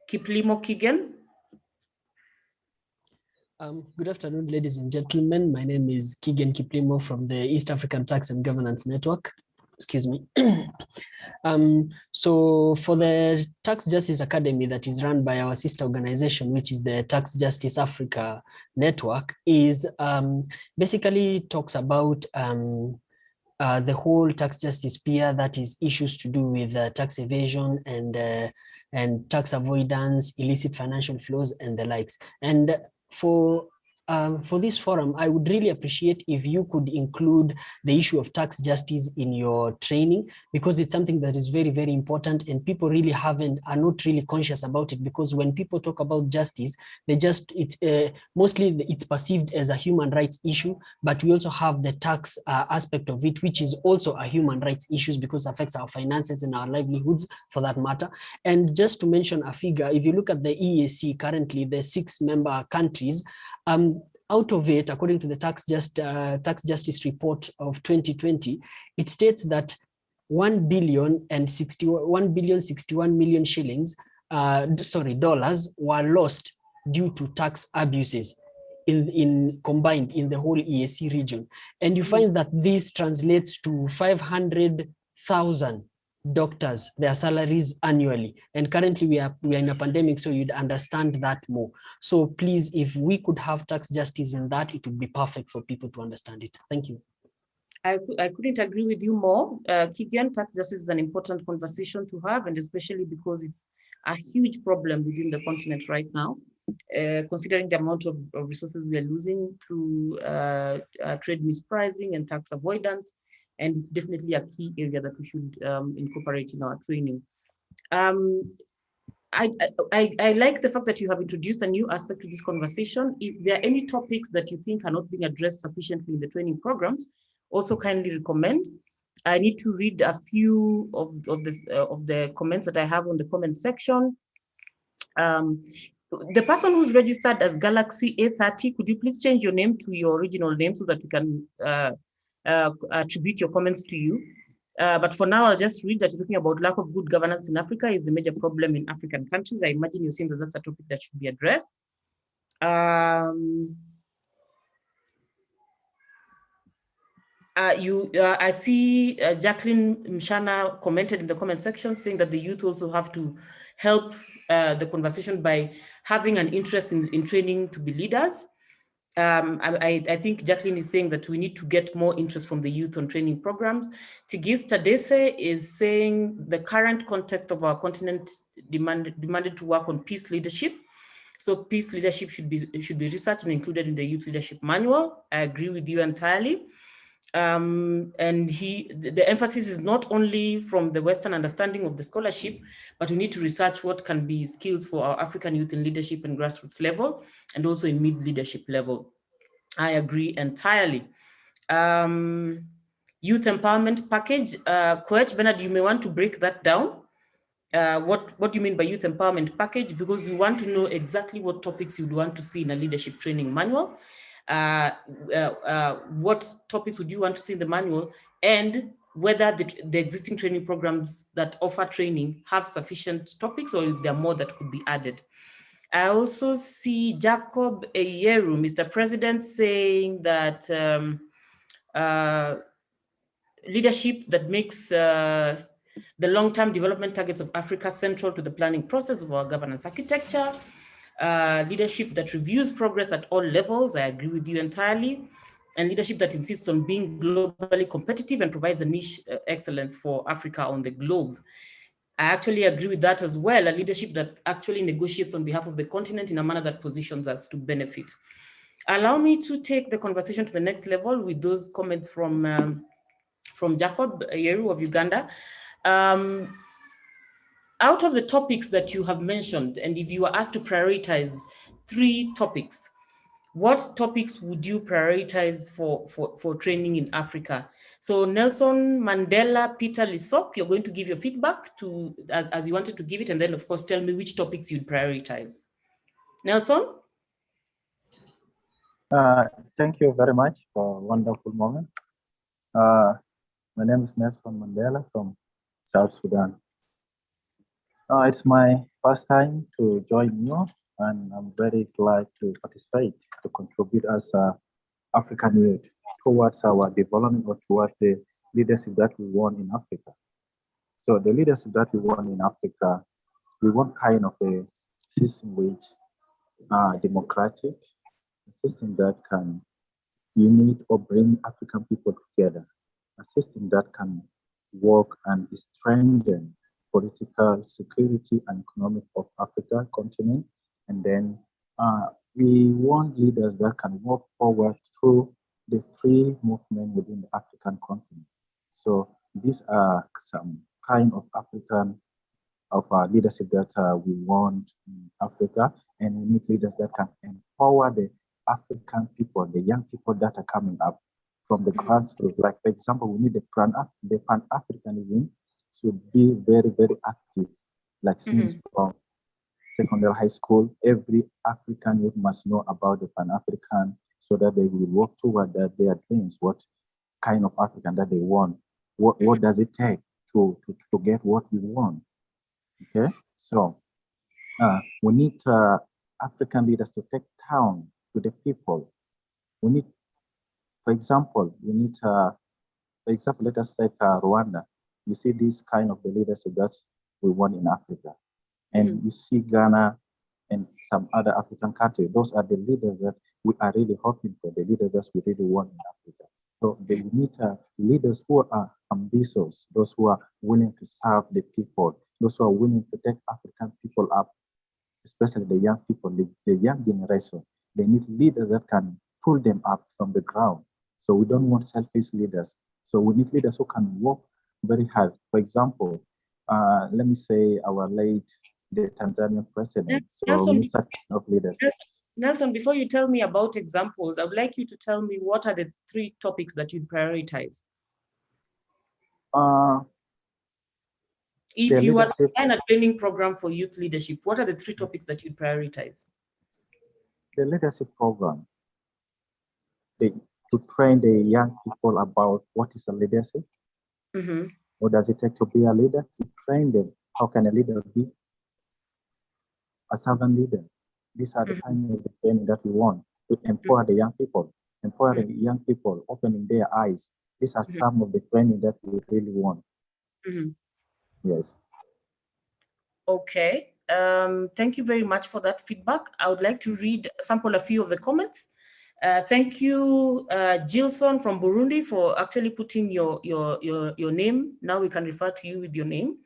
Kiplimo Kigen. Good afternoon, ladies and gentlemen. My name is Kigen Kiplimo from the East African Tax and Governance Network. excuse me. So for the Tax Justice Academy that is run by our sister organization, which is the Tax Justice Africa Network, is basically talks about the whole tax justice sphere, that is issues to do with tax evasion and tax avoidance, illicit financial flows, and the likes. And for this forum, I would really appreciate if you could include the issue of tax justice in your training, because it's something that is very, very important, and people really are not really conscious about it, because when people talk about justice, mostly it's perceived as a human rights issue, but we also have the tax aspect of it, which is also a human rights issue because it affects our finances and our livelihoods for that matter. And just to mention a figure, if you look at the EAC currently, the 6 member countries, out of it, according to the tax justice report of 2020, it states that 1,061 million shillings, dollars were lost due to tax abuses combined in the whole EAC region. And you find that this translates to 500,000 doctors, their salaries annually. And currently we are in a pandemic, so you'd understand that more. So please, if we could have tax justice in that, it would be perfect for people to understand it. Thank you. I couldn't agree with you more. Kigian, tax justice is an important conversation to have, and especially because it's a huge problem within the continent right now, considering the amount of resources we are losing through trade mispricing and tax avoidance. And it's definitely a key area that we should incorporate in our training. I like the fact that you have introduced a new aspect to this conversation. If there are any topics that you think are not being addressed sufficiently in the training programs, also kindly recommend. I need to read a few of the comments that I have on the comment section. The person who's registered as Galaxy A30, could you please change your name to your original name so that we can attribute your comments to you. But for now, I'll just read that you're talking about lack of good governance in Africa is the major problem in African countries. I imagine you're saying that that's a topic that should be addressed. I see Jacqueline Mshana commented in the comment section saying that the youth also have to help the conversation by having an interest in training to be leaders. I think Jacqueline is saying that we need to get more interest from the youth on training programs. Tigis Tadese is saying the current context of our continent demanded to work on peace leadership. So peace leadership should be researched and included in the youth leadership manual. I agree with you entirely. And the emphasis is not only from the Western understanding of the scholarship, but we need to research what can be skills for our African youth in leadership and grassroots level, and also in mid-leadership level. I agree entirely. Youth empowerment package, Coach Bernard, you may want to break that down. What do you mean by youth empowerment package? Because we want to know exactly what topics you'd want to see in a leadership training manual. What topics would you want to see in the manual, and whether the existing training programs that offer training have sufficient topics, or if there are more that could be added. I also see Jacob Eyeru, Mr. President, saying that leadership that makes the long-term development targets of Africa central to the planning process of our governance architecture. Leadership that reviews progress at all levels, I agree with you entirely, and leadership that insists on being globally competitive and provides a niche excellence for Africa on the globe. I actually agree with that as well, a leadership that actually negotiates on behalf of the continent in a manner that positions us to benefit. Allow me to take the conversation to the next level with those comments from Jacob Yeru of Uganda. Out of the topics that you have mentioned, and if you were asked to prioritize 3 topics, what topics would you prioritize for training in Africa? So Nelson Mandela, Peter Lisok, you're going to give your feedback to as you wanted to give it, and then of course tell me which topics you'd prioritize. Nelson? Thank you very much for a wonderful moment. My name is Nelson Mandela from South Sudan. It's my first time to join you, and I'm very glad to participate, to contribute as African youth towards our development or towards the leadership that we want in Africa. So the leadership that we want in Africa, we want kind of a system which democratic, a system that can unite or bring African people together, a system that can work and strengthen political security and economic of Africa continent. And then we want leaders that can work forward through the free movement within the African continent. So these are some kind of African leadership that we want in Africa, and we need leaders that can empower the African people, the young people that are coming up from the grassroots. Like, for example, we need the Pan-Africanism should be very, very active, like since from secondary high school, every African youth must know about the Pan-African so that they will work toward their dreams, what kind of African that they want, what does it take to get what we want. Okay, so we need African leaders to take down to the people. We need, for example, let us take Rwanda. You see this kind of the leadership that we want in Africa. And you see Ghana and some other African countries. Those are the leaders that we are really hoping for, the leaders that we really want in Africa. So they need leaders who are ambitious, those who are willing to serve the people, those who are willing to take African people up, especially the young people, the young generation. They need leaders that can pull them up from the ground. So we don't want selfish leaders. So we need leaders who can work very hard. For example, let me say our late, the Tanzanian president. So Nelson, we need such kind of leaders. Nelson, before you tell me about examples, I would like you to tell me what are the 3 topics that you prioritize? If you are design a training program for youth leadership, what are the 3 topics that you prioritize? The leadership program, to train the young people about what is a leadership, what does it take to be a leader, to train them, how can a leader be a servant leader. These are the kind of the training that we want to empower the young people, opening their eyes. These are some of the training that we really want. Yes. Okay. Thank you very much for that feedback. I would like to sample a few of the comments. Thank you, Gilson from Burundi, for actually putting your name. Now we can refer to you with your name.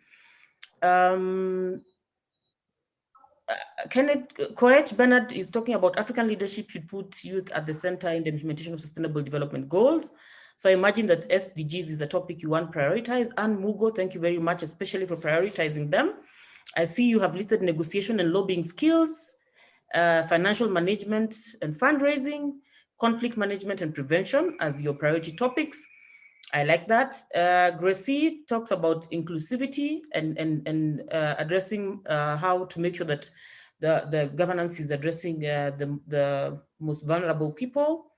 Koech Bernard is talking about African leadership should put youth at the center in the implementation of sustainable development goals. So I imagine that SDGs is a topic you want prioritized. And Mugo, thank you very much, especially for prioritizing them. I see you have listed negotiation and lobbying skills, financial management and fundraising, conflict management and prevention as your priority topics. I like that. Gracie talks about inclusivity and addressing how to make sure that the governance is addressing the most vulnerable people.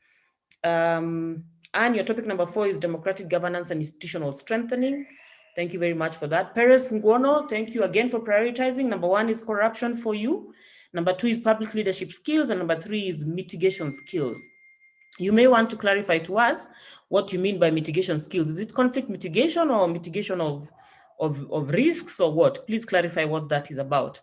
And your topic number 4 is democratic governance and institutional strengthening. Thank you very much for that. Perez Nguono, thank you again for prioritizing. Number 1 is corruption for you. Number 2 is public leadership skills. And number 3 is mitigation skills. You may want to clarify to us what you mean by mitigation skills. Is it conflict mitigation or mitigation of risks or what? Please clarify what that is about.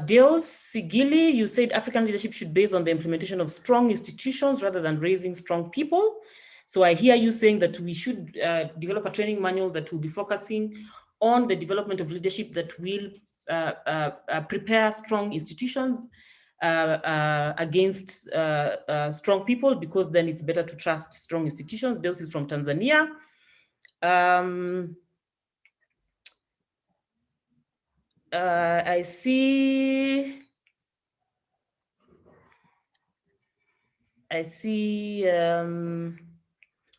Deos Sigili, you said African leadership should be based on the implementation of strong institutions rather than raising strong people. So I hear you saying that we should develop a training manual that will be focusing on the development of leadership that will prepare strong institutions against strong people, because then it's better to trust strong institutions. Deus is from Tanzania. I see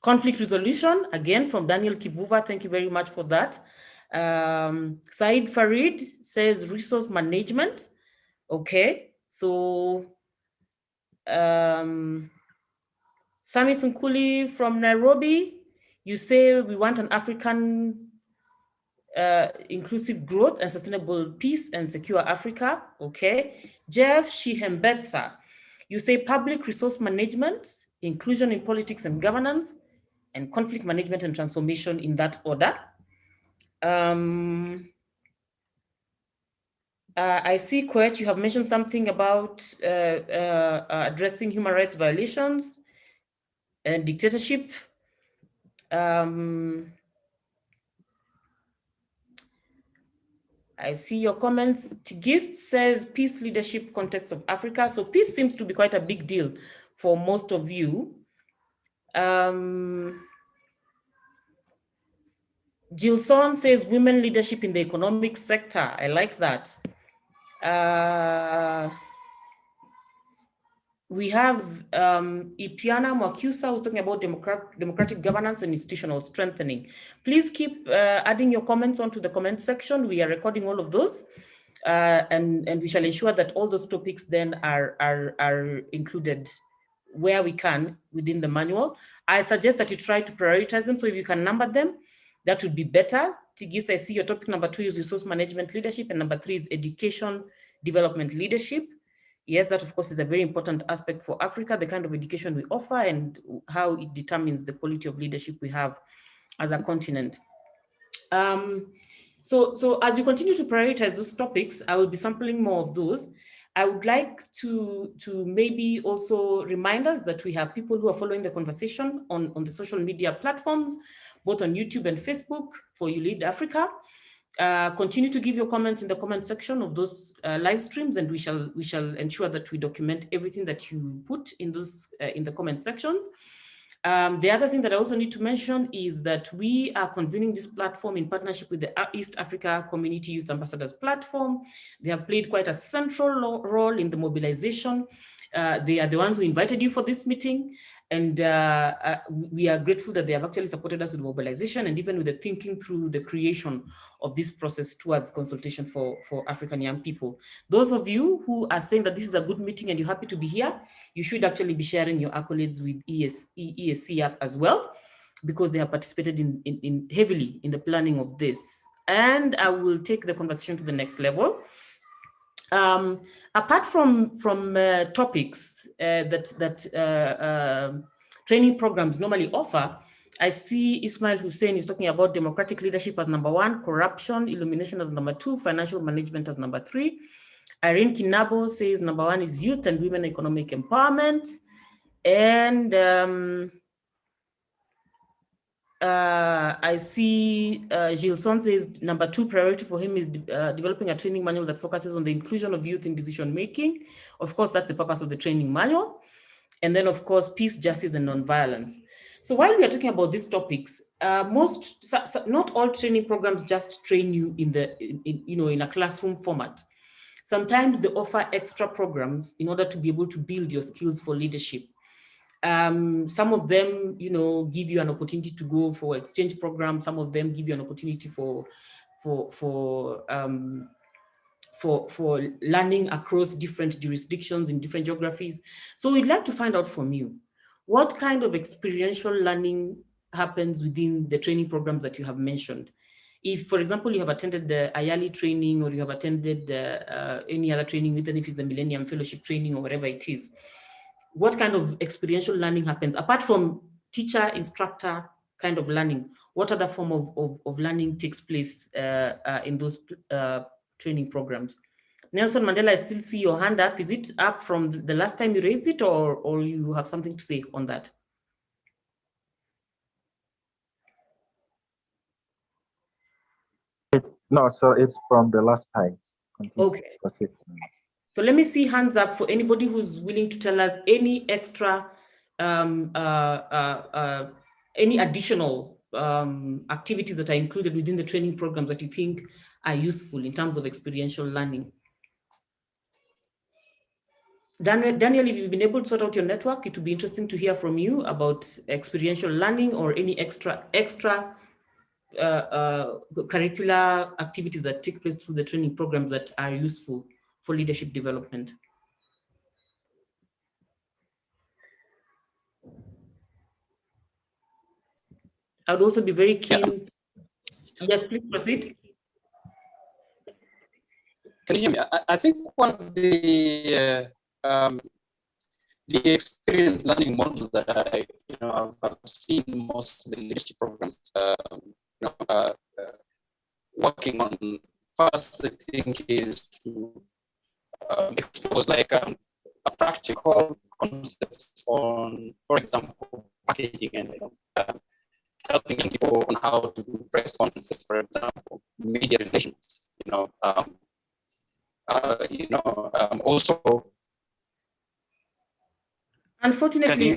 conflict resolution, again from Daniel Kivuva. Thank you very much for that. Said Farid says resource management. Okay, so Sami Sunkuli from Nairobi, you say we want an African inclusive growth and sustainable peace and secure Africa. Okay. Jeff Shihembetsa, you say public resource management inclusion in politics and governance, and conflict management and transformation in that order. I see, Koech, you have mentioned something about addressing human rights violations and dictatorship. I see your comments. Tigist says peace leadership context of Africa. So peace seems to be quite a big deal for most of you. Gilson says women leadership in the economic sector. I like that. We have Ipiana Mwakyusa who's talking about democratic governance and institutional strengthening. Please keep adding your comments onto the comment section. We are recording all of those. And we shall ensure that all those topics then are included where we can within the manual. I suggest that you try to prioritize them. So if you can number them, that would be better. Tigis, I see your topic number 2 is resource management leadership, and number 3 is education development leadership. Yes, that of course is a very important aspect for Africa, the kind of education we offer and how it determines the quality of leadership we have as a continent. So as you continue to prioritize those topics, I will be sampling more of those. I would like to maybe also remind us that we have people who are following the conversation on the social media platforms, both on YouTube and Facebook for You Lead Africa. Continue to give your comments in the comment section of those live streams, and we shall ensure that we document everything that you put in those in the comment sections. The other thing that I also need to mention is that we are convening this platform in partnership with the East Africa Community Youth Ambassadors Platform. They have played quite a central role in the mobilization. They are the ones who invited you for this meeting. And we are grateful that they have actually supported us with mobilization and even with the thinking through the creation of this process towards consultation for African young people. Those of you who are saying that this is a good meeting and you're happy to be here, you should actually be sharing your accolades with ESC app as well, because they have participated in heavily in the planning of this. And I will take the conversation to the next level. Apart from topics that training programs normally offer, I see Ismail Hussein is talking about democratic leadership as number 1, corruption, illumination as number 2, financial management as number 3. Irene Kinabo says number 1 is youth and women economic empowerment. And I see Gilson says number 2 priority for him is developing a training manual that focuses on the inclusion of youth in decision making. Of course, that's the purpose of the training manual. And then, of course, peace, justice, and nonviolence. So while we are talking about these topics, not all training programs just train you in a classroom format. Sometimes they offer extra programs in order to be able to build your skills for leadership. Some of them, give you an opportunity to go for exchange programs. Some of them give you an opportunity for learning across different jurisdictions in different geographies. So we'd like to find out from you, what kind of experiential learning happens within the training programs that you have mentioned? If, for example, you have attended the Ayali training, or you have attended any other training, even if it's the Millennium Fellowship training or whatever it is, what kind of experiential learning happens? Apart from teacher, instructor kind of learning, what other form of learning takes place in those training programs? Nelson Mandela, I still see your hand up. Is it up from the last time you raised it, or you have something to say on that? No, so it's from the last time. Continue. Okay. So let me see hands up for anybody who's willing to tell us any extra, any additional activities that are included within the training programs that you think are useful in terms of experiential learning. Daniel, if you've been able to sort out your network, it would be interesting to hear from you about experiential learning or any extra curricular activities that take place through the training programs that are useful for leadership development. I would also be very keen. Yes, please proceed. Can you hear me? I think one of the the experience learning models that I've seen most of the leadership programs working on. First, I think is to expose like a practical concepts on, for example, packaging and helping people on how to do press conferences, for example, media relations. Also. Unfortunately,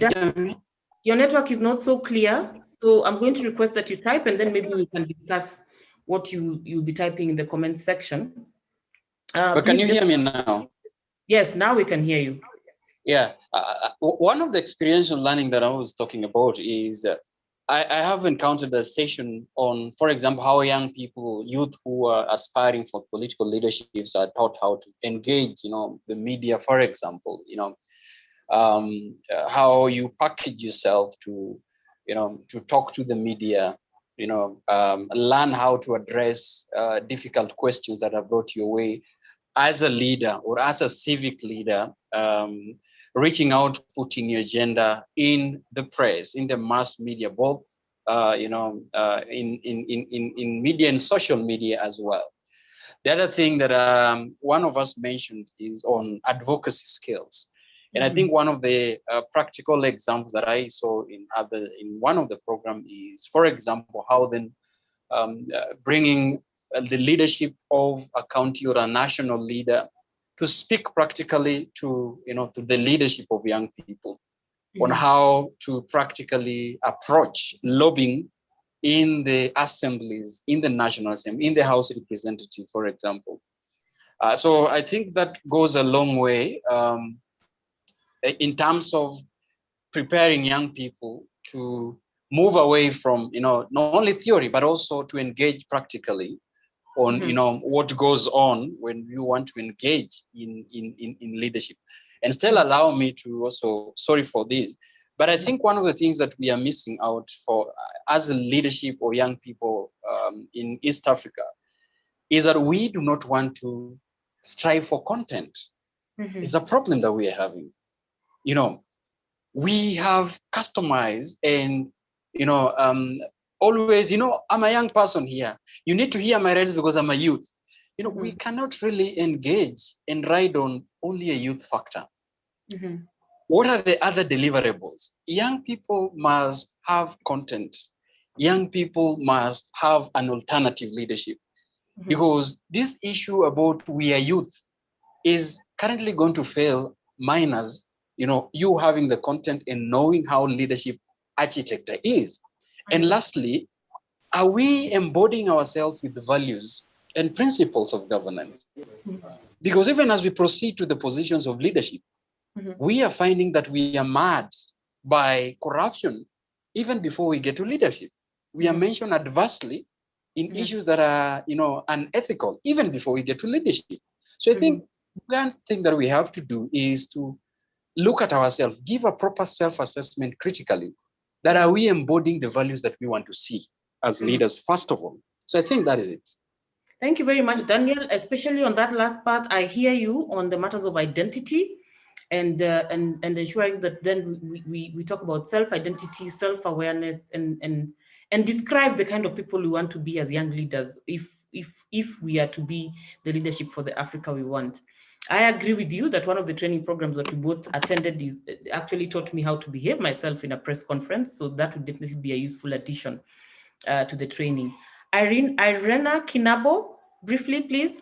your network is not so clear, so I'm going to request that you type, and then maybe we can discuss what you'll be typing in the comment section. But can you hear me now? Yes, now we can hear you. Yeah, one of the experiential learning that I was talking about is I have encountered a session on, for example, how young people, youth who are aspiring for political leaderships are taught how to engage, the media, for example, how you package yourself to talk to the media, learn how to address difficult questions that are brought your way as a leader or as a civic leader, reaching out, putting your agenda in the press, in the mass media, both in media and social media as well. The other thing that one of us mentioned is on advocacy skills. And I think one of the practical examples that I saw in one of the program is, for example, how then bringing the leadership of a county or a national leader to speak practically to the leadership of young people on how to practically approach lobbying in the assemblies, in the National Assembly, in the House Representative, for example. So I think that goes a long way in terms of preparing young people to move away from, not only theory, but also to engage practically on, what goes on when you want to engage in leadership. And still allow me to also, sorry for this, but I think one of the things that we are missing out for as a leadership or young people in East Africa is that we do not want to strive for content. It's a problem that we are having. We have customized and, always, I'm a young person here. You need to hear my rights because I'm a youth. We cannot really engage and ride on only a youth factor. What are the other deliverables? Young people must have content. Young people must have an alternative leadership. Because this issue about we are youth is currently going to fail minors, you having the content and knowing how leadership architecture is. And lastly, are we embodying ourselves with the values and principles of governance? Because even as we proceed to the positions of leadership, we are finding that we are marred by corruption even before we get to leadership. We are mentioned adversely in issues that are, unethical even before we get to leadership. So I think one thing that we have to do is to look at ourselves, give a proper self-assessment critically, that are we embodying the values that we want to see as leaders, first of all. So I think that is it. Thank you very much, Daniel. Especially on that last part, I hear you on the matters of identity and ensuring that then we talk about self-identity, self-awareness, and describe the kind of people we want to be as young leaders if we are to be the leadership for the Africa we want. I agree with you that one of the training programs that we both attended actually taught me how to behave myself in a press conference. So that would definitely be a useful addition to the training. Irena Kinabo, briefly, please.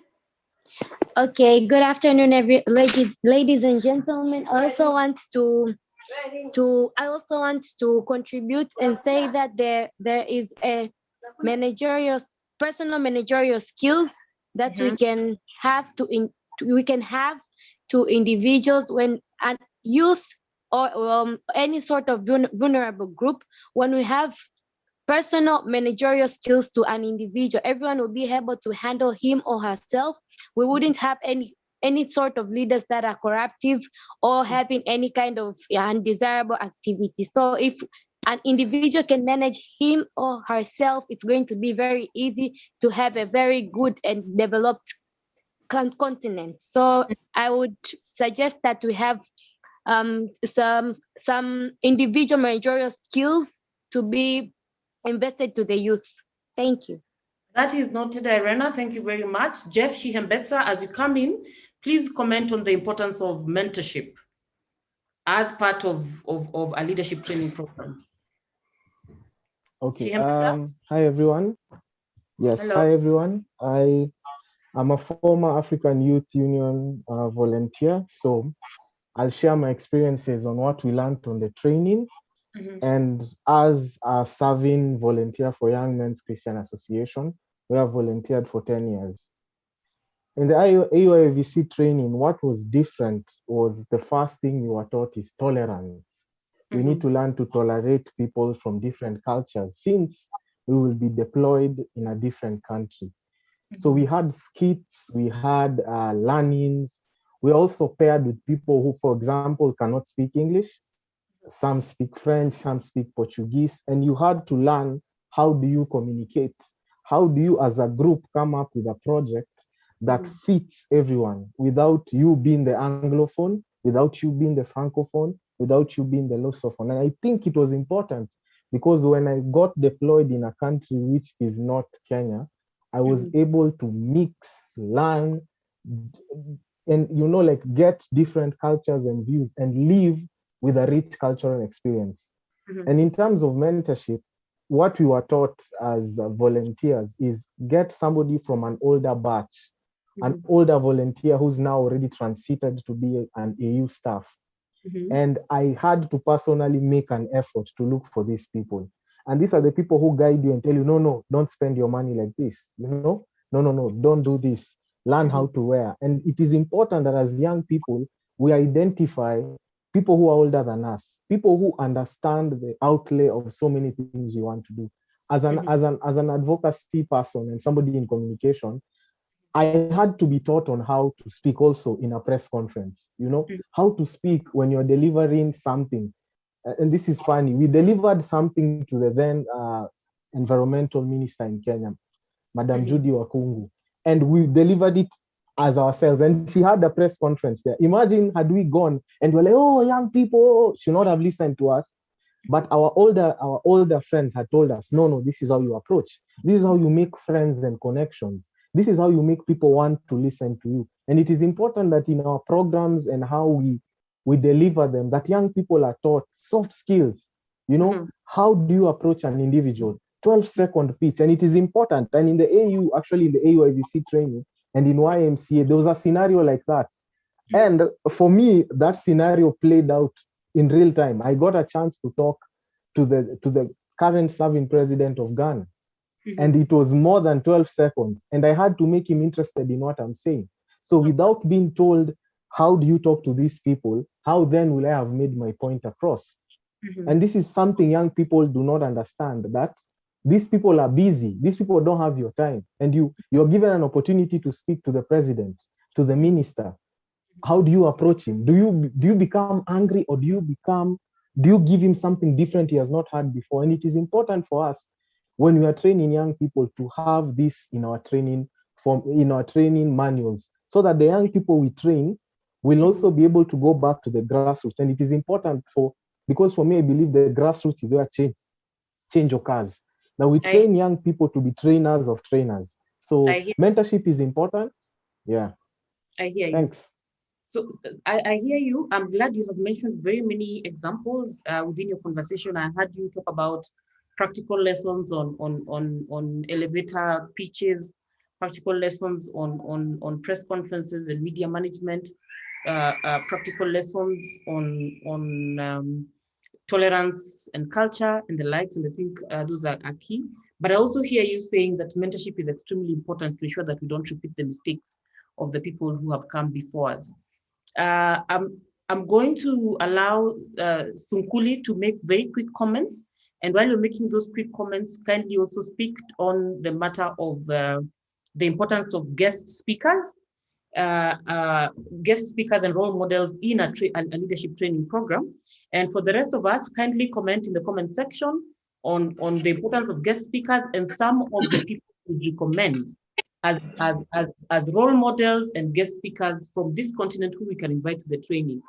Okay, good afternoon, ladies and gentlemen. I also want to contribute and say that there is a personal managerial skills that we can have to individuals when a youth or any sort of vulnerable group. When we have personal managerial skills to an individual, everyone will be able to handle him or herself. We wouldn't have any sort of leaders that are corruptive or having any kind of undesirable activity. So if an individual can manage him or herself, it's going to be very easy to have a very good and developed continent. So I would suggest that we have some individual managerial skills to be invested to the youth. Thank you. That is noted, Irena. Thank you very much. Jeff Shihembetsa, as you come in, please comment on the importance of mentorship as part of a leadership training program. Okay. Hi, everyone. Yes. Hello. Hi, everyone. I'm a former African Youth Union volunteer. So I'll share my experiences on what we learned on the training. And as a serving volunteer for Young Men's Christian Association, we have volunteered for 10 years. In the AYVC training, what was different was the first thing we were taught is tolerance. We need to learn to tolerate people from different cultures since we will be deployed in a different country. So we had skits, we had learnings. We also paired with people who, for example, cannot speak English. Some speak French, some speak Portuguese, and you had to learn how do you communicate? How do you as a group come up with a project that fits everyone without you being the Anglophone, without you being the Francophone, without you being the Lusophone? And I think it was important because when I got deployed in a country which is not Kenya, I was able to mix, learn, and like get different cultures and views and live with a rich cultural experience. And in terms of mentorship, what we were taught as volunteers is get somebody from an older batch, an older volunteer who's now already transited to be an AU staff. And I had to personally make an effort to look for these people. And these are the people who guide you and tell you, no, don't spend your money like this. No, don't do this. Learn how to wear. And it is important that as young people, we identify people who are older than us, people who understand the outlay of so many things we want to do. As an advocacy person and somebody in communication, I had to be taught on how to speak also in a press conference, how to speak when you're delivering something. And this is funny. We delivered something to the then environmental minister in Kenya, Madam Judy Wakungu, and we delivered it as ourselves. And she had a press conference there. Imagine had we gone and we're like, oh, young people, she would not have listened to us. But our older friends had told us, no, this is how you approach. This is how you make friends and connections. This is how you make people want to listen to you. And it is important that in our programs and how we deliver them, that young people are taught soft skills. How do you approach an individual? 12-second pitch. And it is important. And in the AU, actually in the AUIVC training and in YMCA, there was a scenario like that. And for me, that scenario played out in real time. I got a chance to talk to the current serving president of Ghana. And it was more than 12 seconds. And I had to make him interested in what I'm saying. So without being told, how do you talk to these people? How then will I have made my point across? And this is something young people do not understand, that these people are busy. These people don't have your time. And you're given an opportunity to speak to the president, to the minister. How do you approach him? Do you become angry, or do you give him something different he has not had before? And it is important for us when we are training young people to have this in our training manuals, so that the young people we train will also be able to go back to the grassroots. And it is important because for me, I believe the grassroots is where change occurs. Now we train young people to be trainers of trainers. So mentorship is important. Yeah. I hear you. Thanks. So I hear you. I'm glad you have mentioned very many examples within your conversation. I heard you talk about practical lessons on elevator pitches, practical lessons on press conferences and media management, practical lessons on tolerance and culture and the likes, and I think those are key. But I also hear you saying that mentorship is extremely important to ensure that we don't repeat the mistakes of the people who have come before us. I'm going to allow Sunkuli to make very quick comments. And while you're making those quick comments, kindly also speak on the matter of the importance of guest speakers and role models in a leadership training program. And for the rest of us, kindly comment in the comment section on the importance of guest speakers and some of the people we recommend as role models and guest speakers from this continent who we can invite to the training.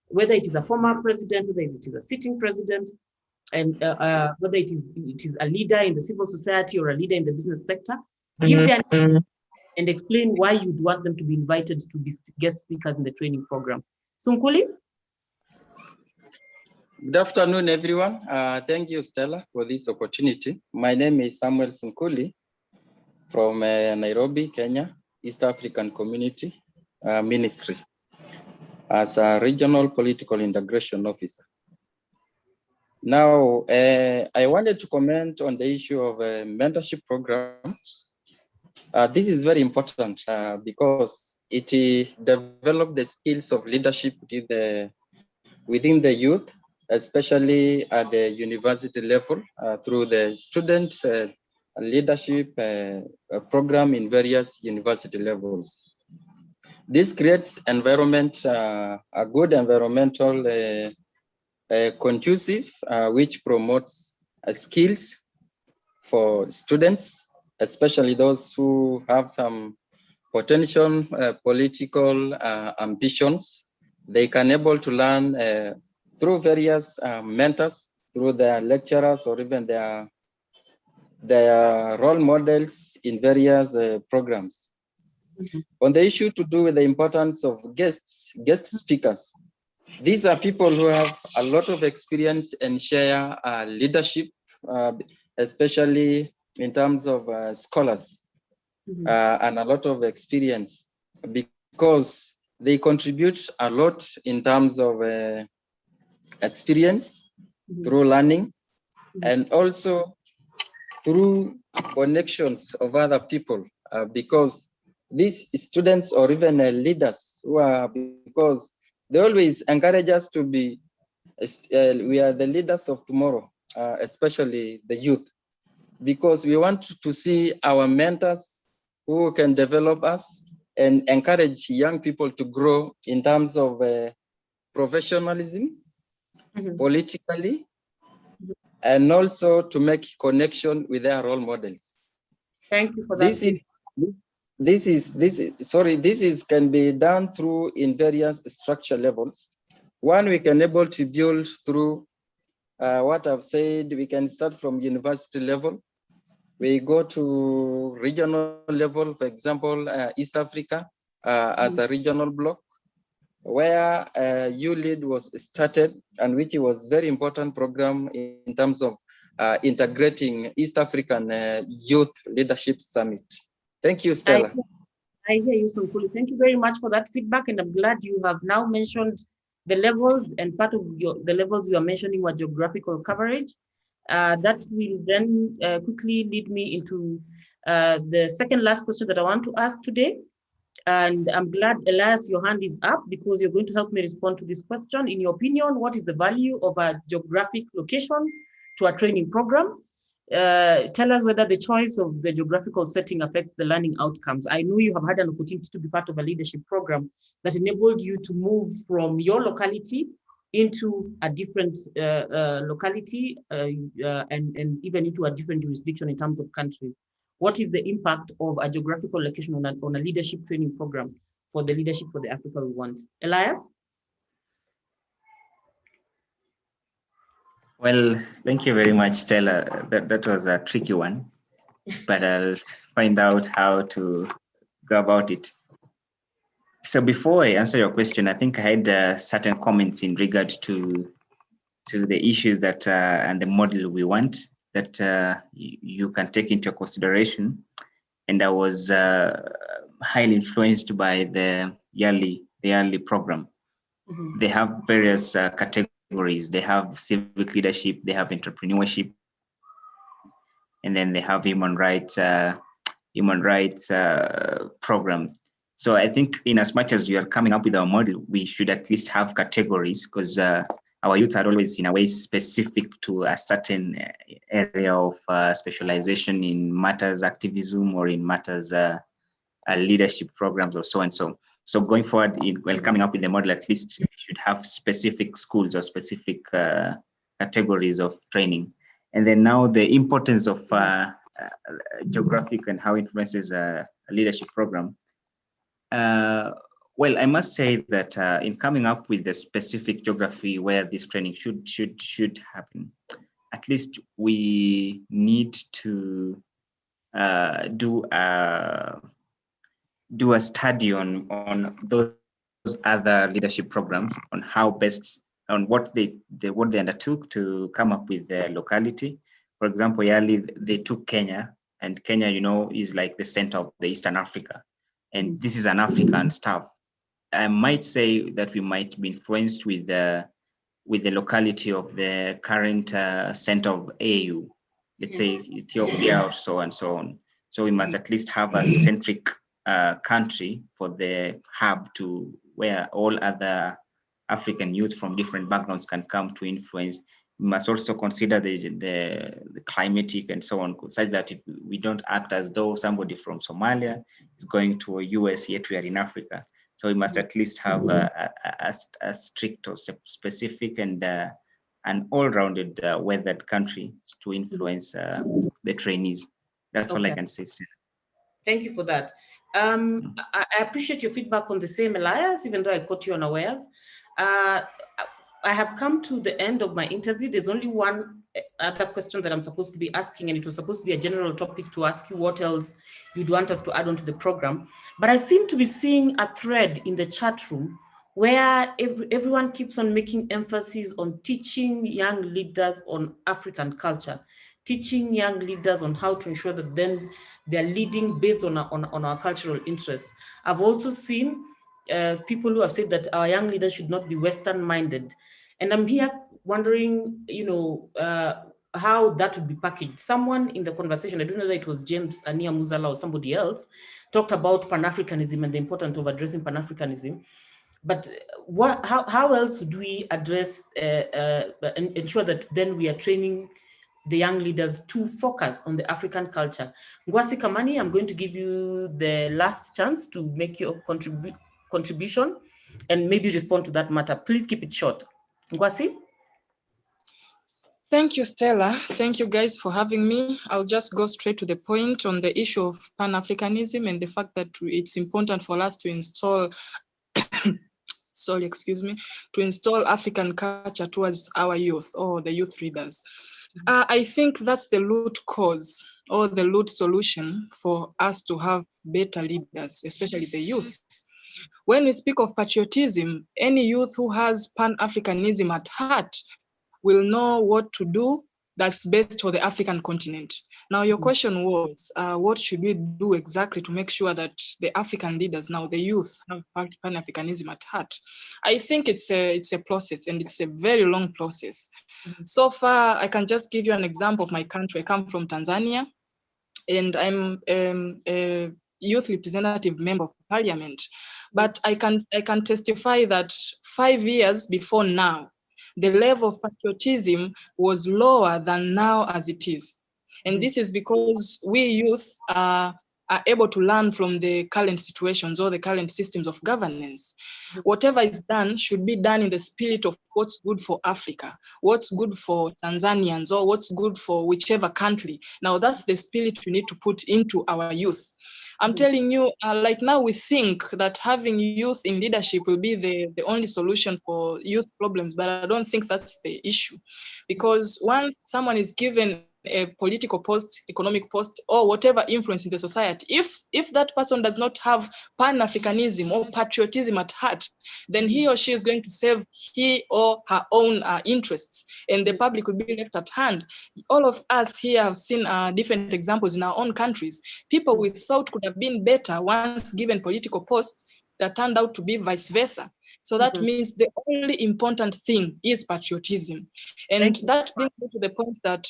whether it is a former president, whether it is a sitting president, and whether it is a leader in the civil society or a leader in the business sector. Give their name and explain why you'd want them to be invited to be guest speakers in the training program. Sunkuli? Good afternoon, everyone. Thank you, Stella, for this opportunity. My name is Samuel Sunkuli from Nairobi, Kenya, East African Community Ministry, as a Regional Political Integration Officer. Now, I wanted to comment on the issue of a mentorship program. This is very important because it develops the skills of leadership within the youth, especially at the university level through the student leadership program in various university levels. This creates environment, a good environmental conducive, which promotes skills for students, especially those who have some potential political ambitions. They can able to learn through various mentors, through their lecturers, or even their role models in various programs. Mm-hmm. On the issue to do with the importance of guest speakers, these are people who have a lot of experience and share leadership, especially in terms of scholars, mm-hmm. And a lot of experience, because they contribute a lot in terms of experience, mm-hmm. through learning, mm-hmm. and also through connections of other people, because these students or even leaders who are, because they always encourage us to be, we are the leaders of tomorrow, especially the youth, because we want to see our mentors who can develop us and encourage young people to grow in terms of professionalism, mm-hmm. politically, mm-hmm. and also to make connection with their role models. Thank you for that. This can be done through in various structure levels. One, we can able to build through what I've said. We can start from university level. We go to regional level, for example, East Africa as a regional block, where ULEAD was started, and which was very important program in terms of integrating East African Youth Leadership Summit. Thank you, Stella. I hear you, Sunkuli. Thank you very much for that feedback, and I'm glad you have now mentioned the levels, and part of the levels you are mentioning were geographical coverage. That will then quickly lead me into the second last question that I want to ask today. And I'm glad, Elias, your hand is up, because you're going to help me respond to this question. In your opinion, what is the value of a geographic location to a training program? Tell us whether the choice of the geographical setting affects the learning outcomes. I know you have had an opportunity to be part of a leadership program that enabled you to move from your locality into a different locality and even into a different jurisdiction in terms of countries. What is the impact of a geographical location on a leadership training program for the leadership for the Africa we want? Elias? Well, thank you very much, Stella. That was a tricky one, but I'll find out how to go about it. So before I answer your question, I think I had certain comments in regard to the issues that and the model we want that you can take into consideration. And I was highly influenced by the yearly program. Mm-hmm. They have various categories. They have civic leadership, they have entrepreneurship, and then they have human rights program. So I think in as much as we are coming up with our model, we should at least have categories, because our youth are always in a way specific to a certain area of specialization in matters activism or in matters leadership programs or so and so. So going forward, while coming up with the model, at least we should have specific schools or specific categories of training. And then now the importance of geographic and how it influences a leadership program. Well, I must say that in coming up with the specific geography where this training should happen, at least we need to do a study on those other leadership programs, on how best, on what they undertook to come up with the locality. For example, Yali, they took Kenya, and Kenya, you know, is like the center of the Eastern Africa, and this is an African stuff. I might say that we might be influenced with the locality of the current center of AU, let's say Ethiopia or so and so on. So we must at least have a centric country for the hub to where all other African youth from different backgrounds can come to influence. We must also consider the climatic and so on, such that if we don't act as though somebody from Somalia is going to a US, yet we are in Africa. So we must at least have a strict or specific and an all-rounded weathered country to influence the trainees. That's all I can say, Stella. Thank you for that. I appreciate your feedback on the same, Elias, even though I caught you unawares. I have come to the end of my interview. There's only one other question that I'm supposed to be asking, and it was supposed to be a general topic to ask you what else you'd want us to add on to the program. But I seem to be seeing a thread in the chat room where everyone keeps on making emphasis on teaching young leaders on African culture, teaching young leaders on how to ensure that then they're leading based on our cultural interests. I've also seen people who have said that our young leaders should not be Western-minded. And I'm here wondering, how that would be packaged. Someone in the conversation, I don't know whether it was James Ania Muzala or somebody else, talked about Pan-Africanism and the importance of addressing Pan-Africanism. But how else would we address and ensure that then we are training the young leaders to focus on the African culture? Ngwasi Kamani, I'm going to give you the last chance to make your contribution and maybe respond to that matter. Please keep it short. Ngwasi? Thank you, Stella. Thank you guys for having me. I'll just go straight to the point on the issue of Pan-Africanism and the fact that it's important for us to install, sorry, excuse me, to install African culture towards our youth or the youth leaders. I think that's the root cause or the root solution for us to have better leaders, especially the youth. When we speak of patriotism, any youth who has Pan-Africanism at heart will know what to do that's best for the African continent. Now, your question was, what should we do exactly to make sure that the African leaders, now the youth, have Pan-Africanism at heart? I think it's a process, and it's a very long process. So far, I can just give you an example of my country. I come from Tanzania, and I'm a youth representative member of parliament. But I can testify that 5 years before now, the level of patriotism was lower than now as it is. And this is because we youth are able to learn from the current situations or the current systems of governance. Whatever is done should be done in the spirit of what's good for Africa, what's good for Tanzanians, or what's good for whichever country. Now that's the spirit we need to put into our youth. I'm telling you, like now we think that having youth in leadership will be the only solution for youth problems, but I don't think that's the issue. Because once someone is given a political post, economic post, or whatever influence in the society, if that person does not have Pan-Africanism or patriotism at heart, then he or she is going to serve he or her own interests, and the public will be left at hand. All of us here have seen different examples in our own countries. People we thought could have been better once given political posts that turned out to be vice versa. So that means the only important thing is patriotism. And that brings me to the point that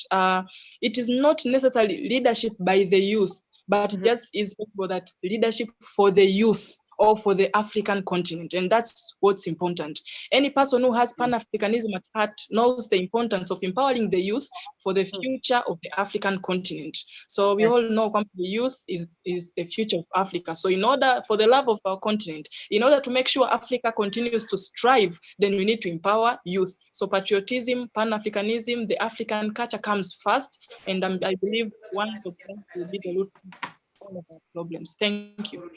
it is not necessarily leadership by the youth, but just is possible that leadership for the youth or for the African continent. And that's what's important. Any person who has Pan-Africanism at heart knows the importance of empowering the youth for the future of the African continent. So we all know the youth is the future of Africa. So in order, for the love of our continent, in order to make sure Africa continues to strive, then we need to empower youth. So patriotism, Pan-Africanism, the African culture comes first. And I believe one of them will be the root of all of our problems. Thank you.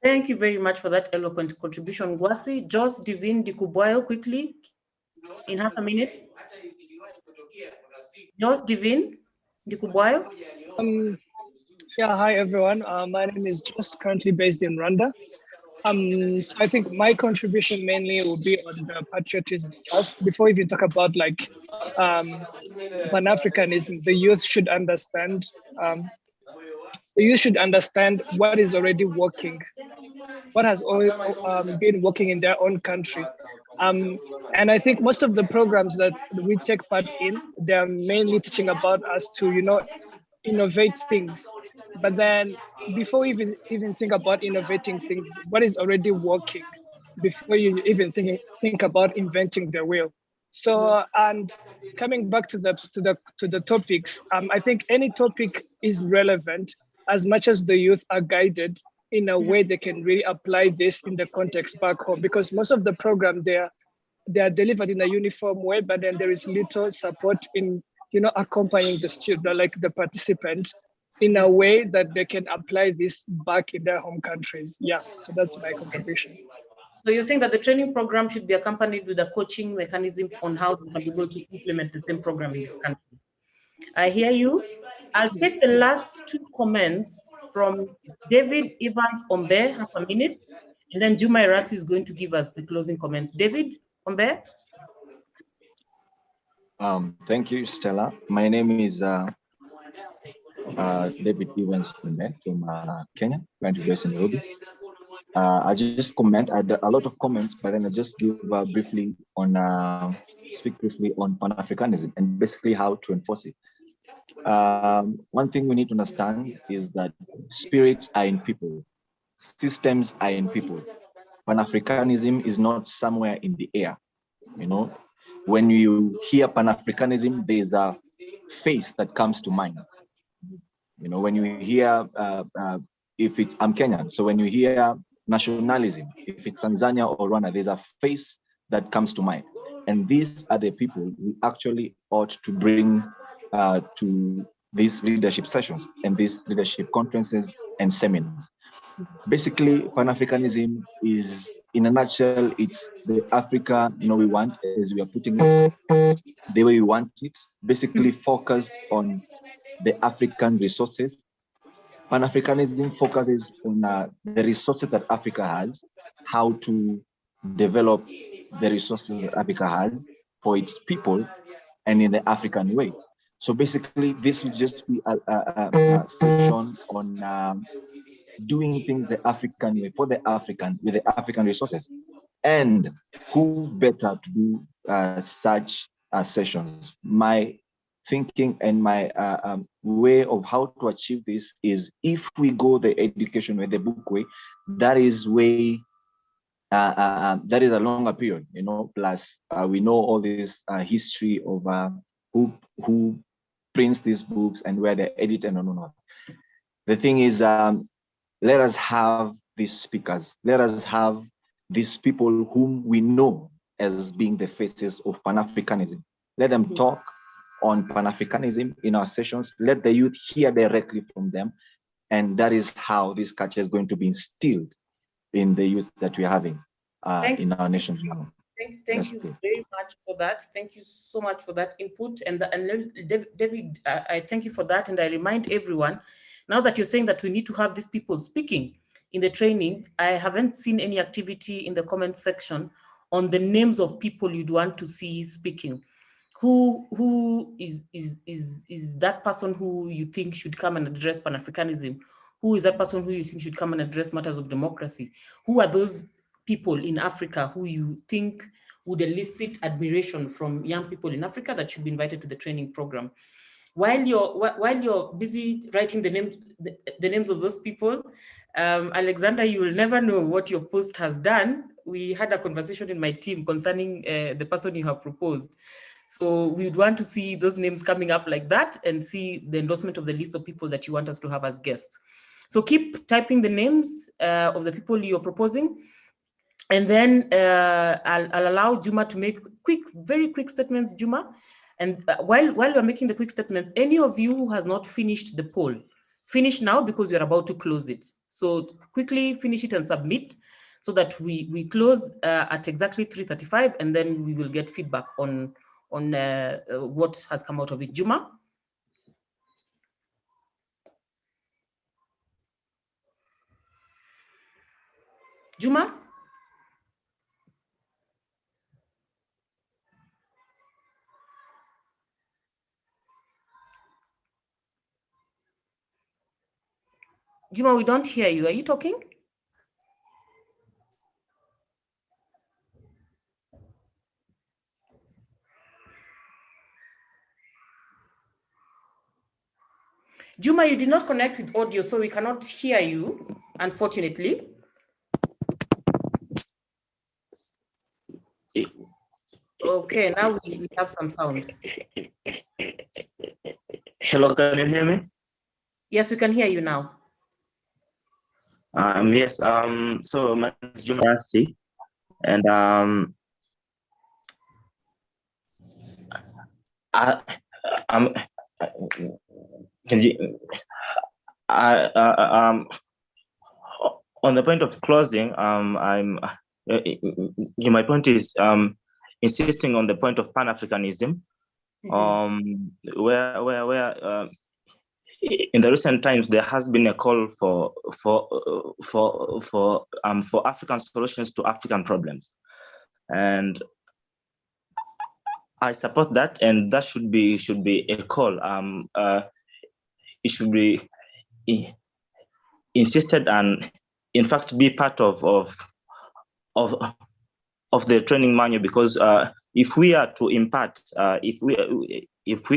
Thank you very much for that eloquent contribution, Gwasi. Jos Divine Dikubwayo, quickly, in half a minute. Jos Divine Dikubwayo. Yeah, hi everyone. My name is Jos, currently based in Rwanda. So I think my contribution mainly will be on the patriotism. Just before we even talk about like Pan-Africanism, the youth should understand. What is already working, what has been working in their own country. And I think most of the programs that we take part in, they're mainly teaching about us to, innovate things. But then before we even think about innovating things, what is already working before you even think about inventing the wheel. So, and coming back to the topics, I think any topic is relevant as much as the youth are guided in a way they can really apply this in the context back home, because most of the program they are delivered in a uniform way, but then there is little support in accompanying the student, like the participant, in a way that they can apply this back in their home countries. Yeah, so that's my contribution. So you're saying that the training program should be accompanied with a coaching mechanism on how they can be able to implement the same program in their countries. I hear you. I'll take the last two comments from David Evans Ombe, half a minute, and then Juma Irasi is going to give us the closing comments. David Ombe. Thank you, Stella. My name is David Evans Ombe from Kenya, currently based in Nairobi. I just comment. I had a lot of comments, but then I just give briefly on speak briefly on Pan-Africanism and basically how to enforce it. One thing we need to understand is that spirits are in people, systems are in people. Pan-Africanism is not somewhere in the air. When you hear Pan-Africanism, there's a face that comes to mind. When you hear, if it's, I'm Kenyan, so when you hear nationalism, if it's Tanzania or Rwanda, there's a face that comes to mind. And these are the people we actually ought to bring to these leadership sessions and these leadership conferences and seminars. Basically, Pan-Africanism is, in a nutshell, it's the Africa we want, as we are putting it, the way we want it, basically focused on the African resources. Pan-Africanism focuses on the resources that Africa has, how to develop the resources that Africa has for its people and in the African way. So basically, this will just be a session on doing things the African way, for the African, with the African resources. And who better to do such sessions? My thinking and my way of how to achieve this is, if we go the education way, the book way, that is way, that is a longer period, plus we know all this history of who prints these books and where they're edited and not. The thing is, let us have these speakers, let us have these people whom we know as being the faces of Pan-Africanism. Let them talk on Pan-Africanism in our sessions. Let the youth hear directly from them. And that is how this culture is going to be instilled in the youth that we are having in our nation now. Thank you very much for that. Thank you so much for that input. And David, I thank you for that. And I remind everyone, now that you're saying that we need to have these people speaking in the training, I haven't seen any activity in the comment section on the names of people you'd want to see speaking. Who is that person who you think should come and address Pan-Africanism? Who is that person who you think should come and address matters of democracy? Who are those people in Africa who you think would elicit admiration from young people in Africa that should be invited to the training program? While you're busy writing the names of those people, Alexander, you will never know what your post has done. We had a conversation in my team concerning the person you have proposed. So we would want to see those names coming up like that and see the endorsement of the list of people that you want us to have as guests. So keep typing the names of the people you're proposing. And then I'll allow Juma to make very quick statements, Juma. And while we're making the quick statements, any of you who has not finished the poll, finish now because we're about to close it. So quickly finish it and submit so that we close at exactly 3:35, and then we will get feedback on what has come out of it. Juma? Juma? Juma, we don't hear you. Are you talking? Juma, you did not connect with audio, so we cannot hear you, unfortunately. Okay, now we have some sound. Hello, can you hear me? Yes, we can hear you now. Yes, so my name is Juma Rasi, and can you, on the point of closing, my point is insisting on the point of Pan-Africanism, where in the recent times there has been a call for African solutions to African problems, and I support that, and that should be a call. It should be insisted and, in fact, be part of the training manual, because if we are to impart, if we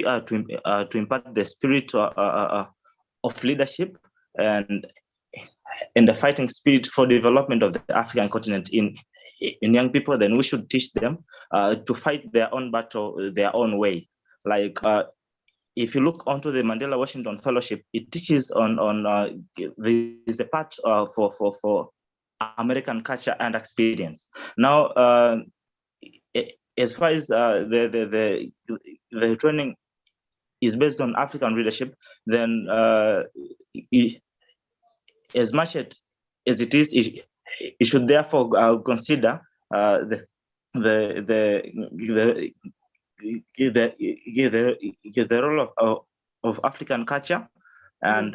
are to impart the spirit of leadership and the fighting spirit for development of the African continent in young people, then we should teach them to fight their own battle their own way. Like if you look onto the Mandela Washington Fellowship, it teaches on there is a part for American culture and experience. Now, as far as the training is based on African leadership, then as much as it is, it should therefore consider the role of African culture and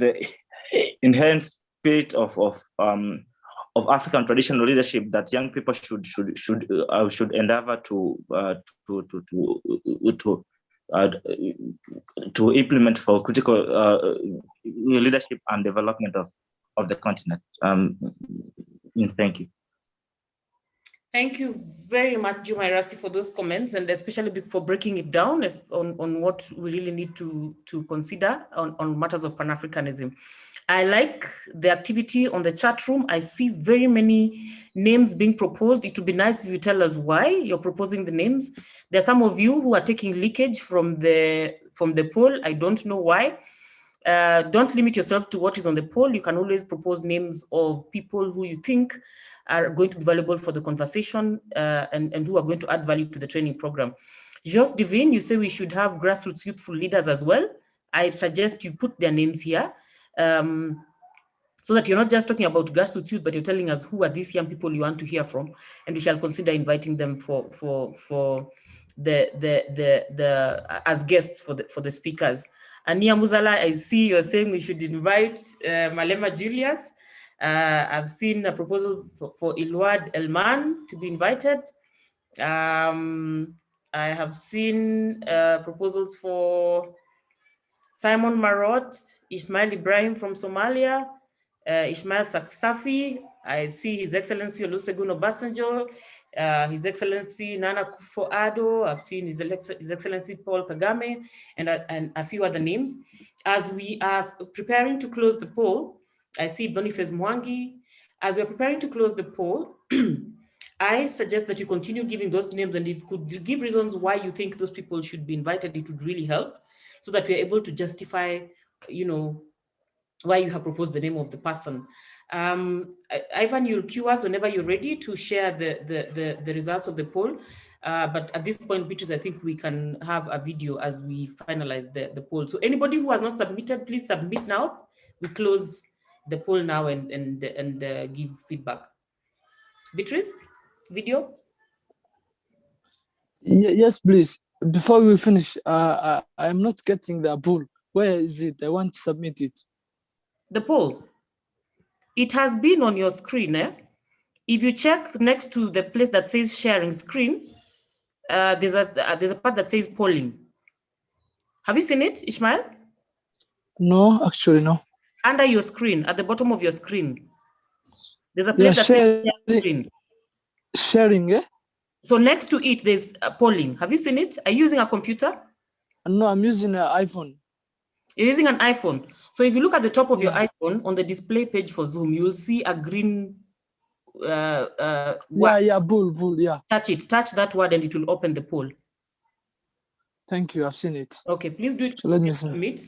the inherent spirit of African traditional leadership that young people should endeavor to implement for critical leadership and development of the continent. Thank you. Thank you very much, Juma Rasi, for those comments, and especially for breaking it down on what we really need to consider on matters of Pan-Africanism. I like the activity on the chat room. I see very many names being proposed. It would be nice if you tell us why you're proposing the names. There are some of you who are taking leakage from the poll. I don't know why. Don't limit yourself to what is on the poll. You can always propose names of people who you think are going to be valuable for the conversation and who are going to add value to the training program. Jos Divine, you say we should have grassroots youthful leaders as well. I suggest you put their names here so that you're not just talking about grassroots youth, but you're telling us who are these young people you want to hear from, and we shall consider inviting them for as guests for the speakers. Ania Muzala, I see you're saying we should invite Malema Julius. I've seen a proposal for Ilwad Elman to be invited. I have seen proposals for Simon Marot, Ismail Ibrahim from Somalia, Ismail Safi. I see His Excellency Olusegun Obasanjo, His Excellency Nana Akufo-Addo. I've seen His Excellency Paul Kagame, and a few other names. As we are preparing to close the poll, I see Boniface Mwangi. As we're preparing to close the poll, I suggest that you continue giving those names, and if you could give reasons why you think those people should be invited, it would really help, so that we're able to justify, why you have proposed the name of the person. Ivan, you'll cue us whenever you're ready to share the results of the poll. But at this point, Beatrice, I think we can have a video as we finalize the poll. So anybody who has not submitted, please submit now. We close the poll now and give feedback. Beatrice, video? Yes, please. Before we finish, I'm not getting the poll. Where is it? I want to submit it. The poll? It has been on your screen. If you check next to the place that says sharing screen, there's a part that says polling. Have you seen it, Ishmael? No, actually, no. Under your screen, at the bottom of your screen, there's a place that says sharing screen. Sharing, eh? So next to it, there's polling. Have you seen it? Are you using a computer? No, I'm using an iPhone. You're using an iPhone. So if you look at the top of your iPhone, on the display page for Zoom, you will see a green word. Bull, yeah. Touch that word and it will open the poll. Thank you, I've seen it. Okay, please do it. So let me submit.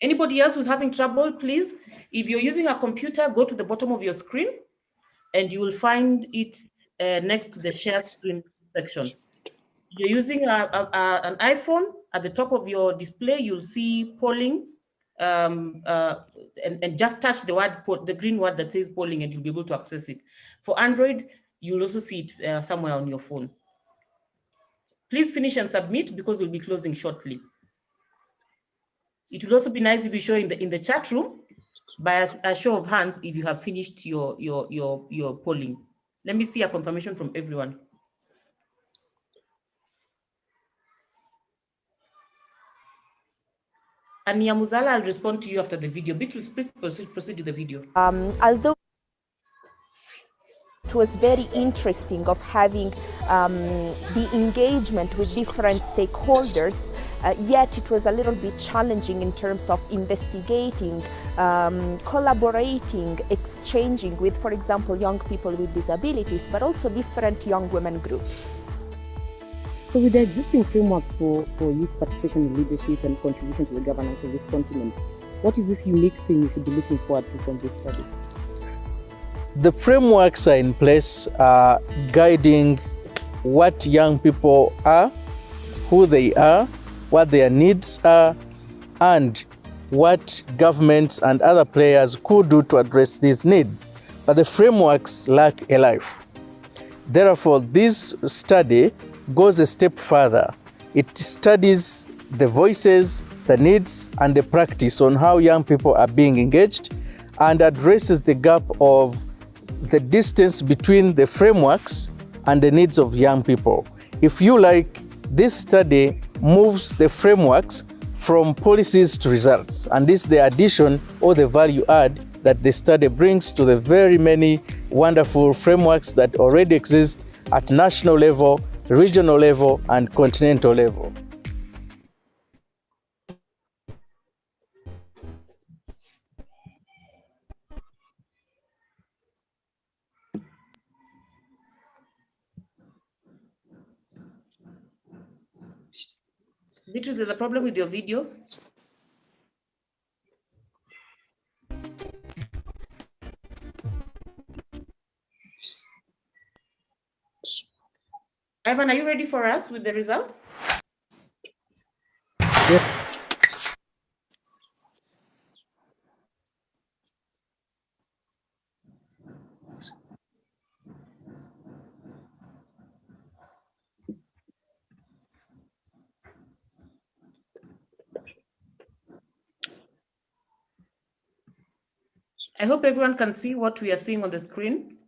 Anybody else who's having trouble, please, if you're using a computer, go to the bottom of your screen and you will find it next to the share screen section. If you're using an iPhone, at the top of your display, you'll see polling, and just touch the word, the green word that says polling, and you'll be able to access it. For Android, you'll also see it somewhere on your phone. Please finish and submit because we'll be closing shortly. It would also be nice if you show in the chat room by a show of hands if you have finished your polling. Let me see a confirmation from everyone. And Yamuzala, I'll respond to you after the video. Beatrice, please proceed with the video. Although it was very interesting of having the engagement with different stakeholders, yet it was a little bit challenging in terms of investigating, collaborating, exchanging with, for example, young people with disabilities, but also different young women groups. So with the existing frameworks for youth participation in leadership and contribution to the governance of this continent, what is this unique thing we should be looking forward to from this study? The frameworks are in place, guiding what young people are, who they are, what their needs are, and what governments and other players could do to address these needs. But the frameworks lack a life. Therefore, this study goes a step further. It studies the voices, the needs, and the practice on how young people are being engaged and addresses the gap of the distance between the frameworks and the needs of young people. If you like, this study moves the frameworks from policies to results, and this is the addition or the value add that the study brings to the very many wonderful frameworks that already exist at national level, regional level, and continental level. Beatrice, there's a problem with your video. Ivan, are you ready for us with the results? Yes. I hope everyone can see what we are seeing on the screen.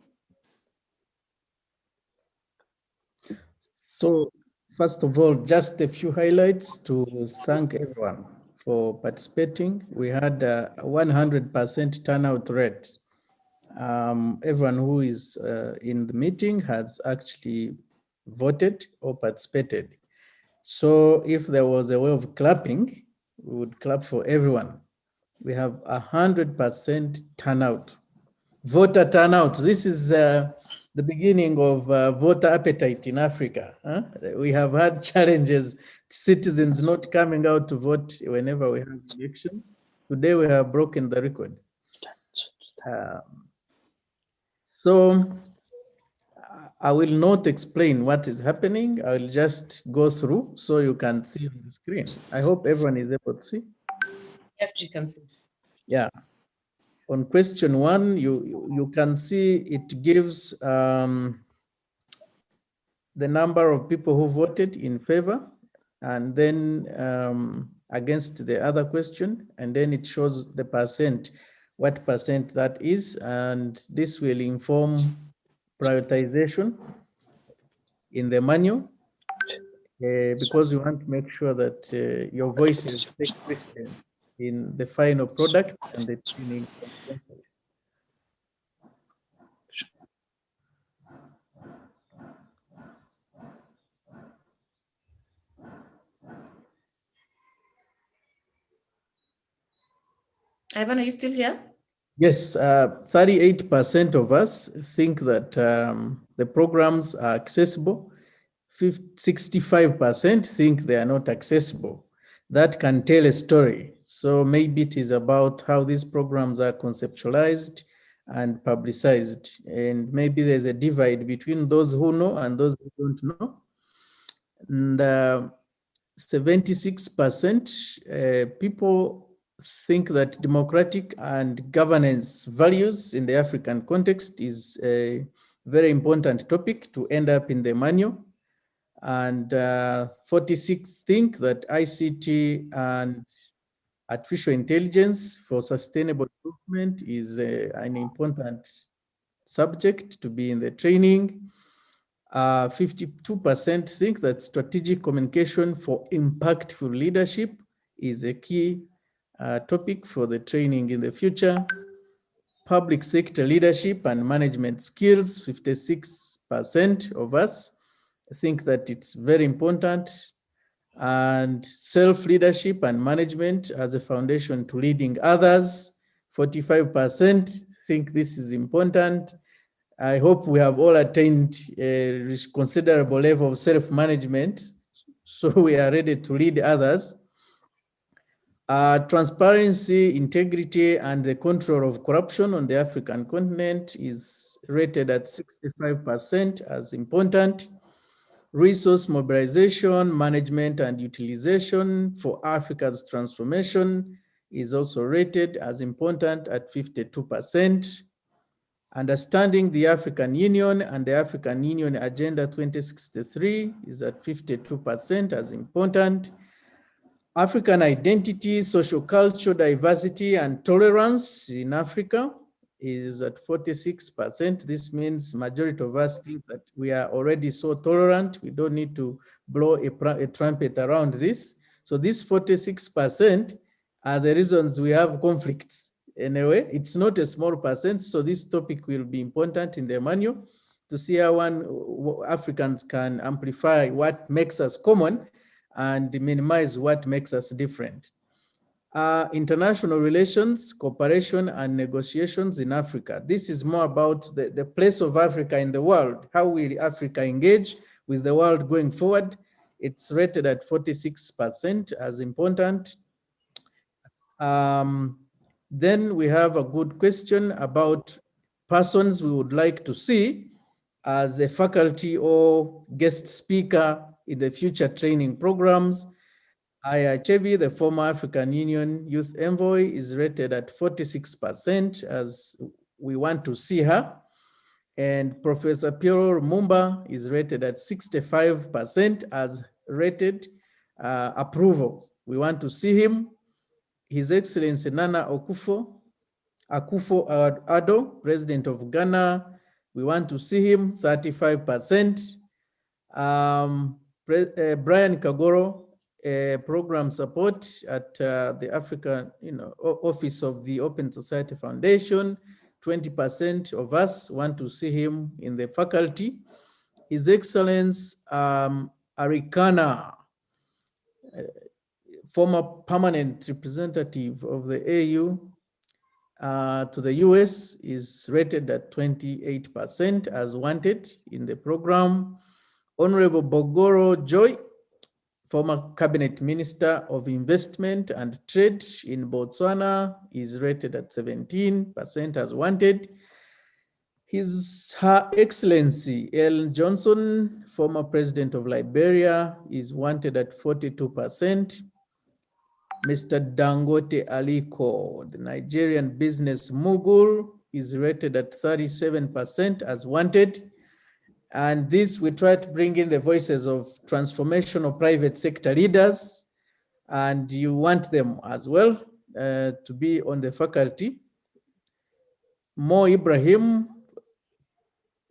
So, first of all, just a few highlights to thank everyone for participating. We had a 100% turnout rate. Everyone who is in the meeting has actually voted or participated. So if there was a way of clapping, we would clap for everyone. We have 100% turnout. Voter turnout. This is the beginning of voter appetite in Africa. We have had challenges, citizens not coming out to vote whenever we have elections. Today we have broken the record. So I will not explain what is happening. I will just go through so you can see on the screen. I hope everyone is able to see. Yes, we can see. Yeah. On question 1, you can see it gives the number of people who voted in favor, and then against the other question, and then it shows the percent, what percent that is, and this will inform prioritization in the manual, because we want to make sure that your voices take precedence in the final product and the training. Ivan, are you still here? Yes, 38% of us think that the programs are accessible. 65% think they are not accessible. That can tell a story. So maybe it is about how these programs are conceptualized and publicized. And maybe there's a divide between those who know and those who don't know. And 76% people think that democratic and governance values in the African context is a very important topic to end up in the manual. And 46 think that ICT and artificial intelligence for sustainable development is an important subject to be in the training. 52% think that strategic communication for impactful leadership is a key topic for the training in the future. Public sector leadership and management skills, 56% of us think that it's very important. And self-leadership and management as a foundation to leading others, 45% think this is important. I hope we have all attained a considerable level of self-management, so we are ready to lead others. Transparency, integrity, and the control of corruption on the African continent is rated at 65% as important. Resource mobilization, management, and utilization for Africa's transformation is also rated as important at 52%. Understanding the African Union and the African Union Agenda 2063 is at 52% as important. African identity, social culture, diversity, and tolerance in Africa is at 46%. This means majority of us think that we are already so tolerant. We don't need to blow a trumpet around this. So this 46% are the reasons we have conflicts. Anyway, it's not a small percent. So this topic will be important in the manual to see how Africans can amplify what makes us common and minimize what makes us different. International relations, cooperation, and negotiations in Africa. This is more about the place of Africa in the world. How will Africa engage with the world going forward? It's rated at 46% as important. Then we have a good question about persons we would like to see as a faculty or guest speaker in the future training programs. Aya Chebi, the former African Union Youth Envoy, is rated at 46% as we want to see her. And Professor Piero Lumumba is rated at 65% as rated approval. We want to see him. His Excellency Nana Akufo-Addo, President of Ghana, we want to see him, 35%. Brian Kagoro, program support at the African Office of the Open Society Foundation, 20% of us want to see him in the faculty. His Excellency Arikana, former permanent representative of the AU to the US, is rated at 28% as wanted in the program. Honorable Bogoro Joy, former cabinet minister of investment and trade in Botswana, is rated at 17% as wanted. Her Excellency Ellen Johnson, former president of Liberia, is wanted at 42%. Mr. Dangote Aliko, the Nigerian business mogul, is rated at 37% as wanted. And this, we try to bring in the voices of transformational private sector leaders, and you want them as well to be on the faculty. Mo Ibrahim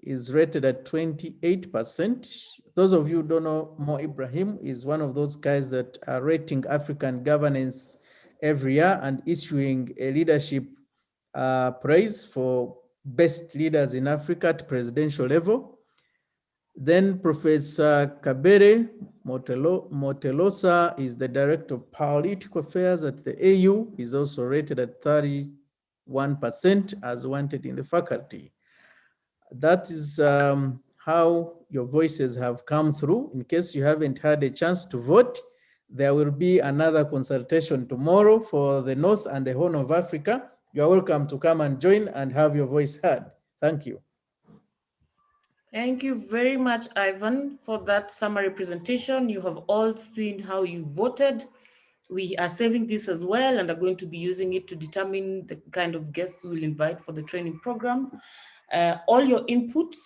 is rated at 28%. Those of you who don't know, Mo Ibrahim is one of those guys that are rating African governance every year and issuing a leadership prize for best leaders in Africa at presidential level. Then Professor Kabere Motelosa is the Director of Political Affairs at the AU. He's also rated at 31% as wanted in the faculty. That is how your voices have come through. In case you haven't had a chance to vote, there will be another consultation tomorrow for the North and the Horn of Africa. You are welcome to come and join and have your voice heard. Thank you. Thank you very much, Ivan, for that summary presentation. You have all seen how you voted. We are saving this as well and are going to be using it to determine the kind of guests we will invite for the training program. All your inputs,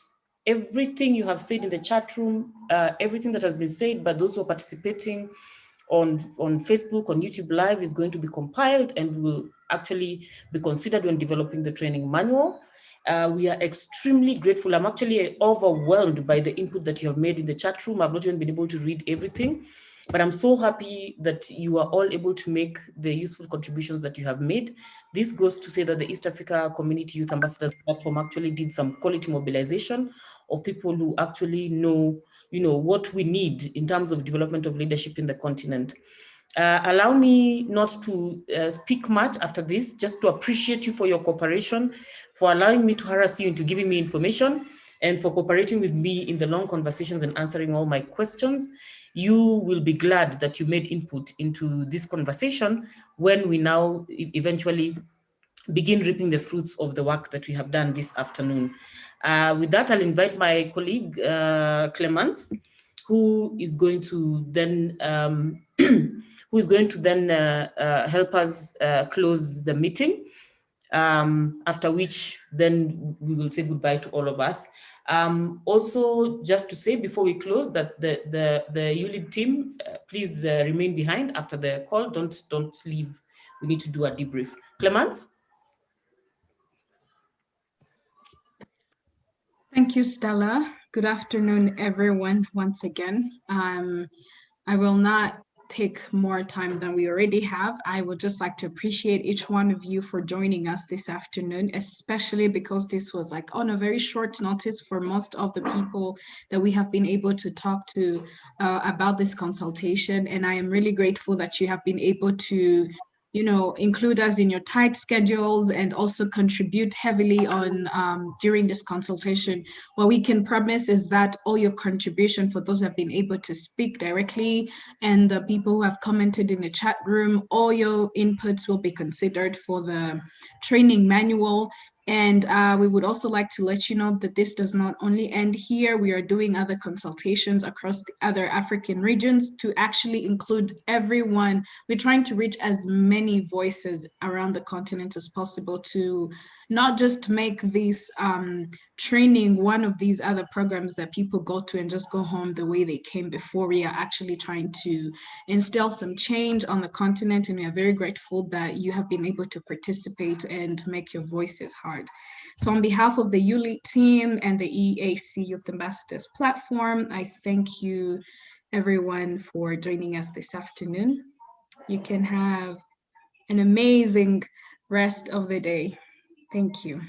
everything you have said in the chat room, everything that has been said by those who are participating on Facebook, on YouTube Live is going to be compiled and will actually be considered when developing the training manual. We are extremely grateful. I'm actually overwhelmed by the input that you have made in the chat room. I've not even been able to read everything, but I'm so happy that you are all able to make the useful contributions that you have made. This goes to say that the East Africa Community Youth Ambassadors Platform actually did some quality mobilization of people who actually know, what we need in terms of development of leadership in the continent. Allow me not to speak much after this, just to appreciate you for your cooperation, for allowing me to harass you into giving me information, and for cooperating with me in the long conversations and answering all my questions. You will be glad that you made input into this conversation when we now eventually begin reaping the fruits of the work that we have done this afternoon. With that, I'll invite my colleague, Clemence, who is going to then help us close the meeting, after which then we will say goodbye to all of us. Also, just to say before we close that the ULEAD team, please remain behind after the call. Don't leave. We need to do a debrief. Clemence? Thank you, Stella. Good afternoon, everyone, once again. I will not take more time than we already have. I would just like to appreciate each one of you for joining us this afternoon, especially because this was like on a very short notice for most of the people that we have been able to talk to about this consultation. And I am really grateful that you have been able to include us in your tight schedules and also contribute heavily on during this consultation. What we can promise is that all your contribution, for those who have been able to speak directly and the people who have commented in the chat room, all your inputs will be considered for the training manual. And we would also like to let you know that this does not only end here. We are doing other consultations across the other African regions to actually include everyone. We're trying to reach as many voices around the continent as possible to not just make this training one of these other programs that people go to and just go home the way they came before. We are actually trying to instill some change on the continent, and we are very grateful that you have been able to participate and make your voices heard. So on behalf of the ULEAD team and the EAC Youth Ambassadors Platform, I thank you everyone for joining us this afternoon. You can have an amazing rest of the day. Thank you.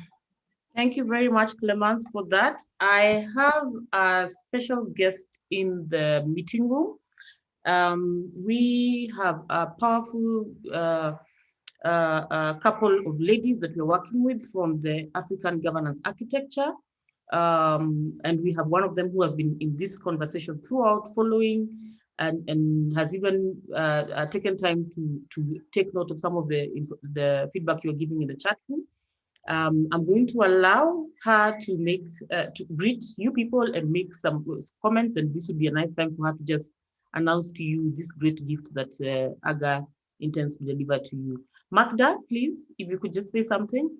Thank you very much, Clemence, for that. I have a special guest in the meeting room. We have a powerful couple of ladies that we're working with from the African Governance Architecture. And we have one of them who has been in this conversation throughout, following and has even taken time to take note of some of the feedback you're giving in the chat room. I'm going to allow her to make to greet you people and make some comments, and this would be a nice time for her to just announce to you this great gift that AGA intends to deliver to you. Magda, please, if you could just say something.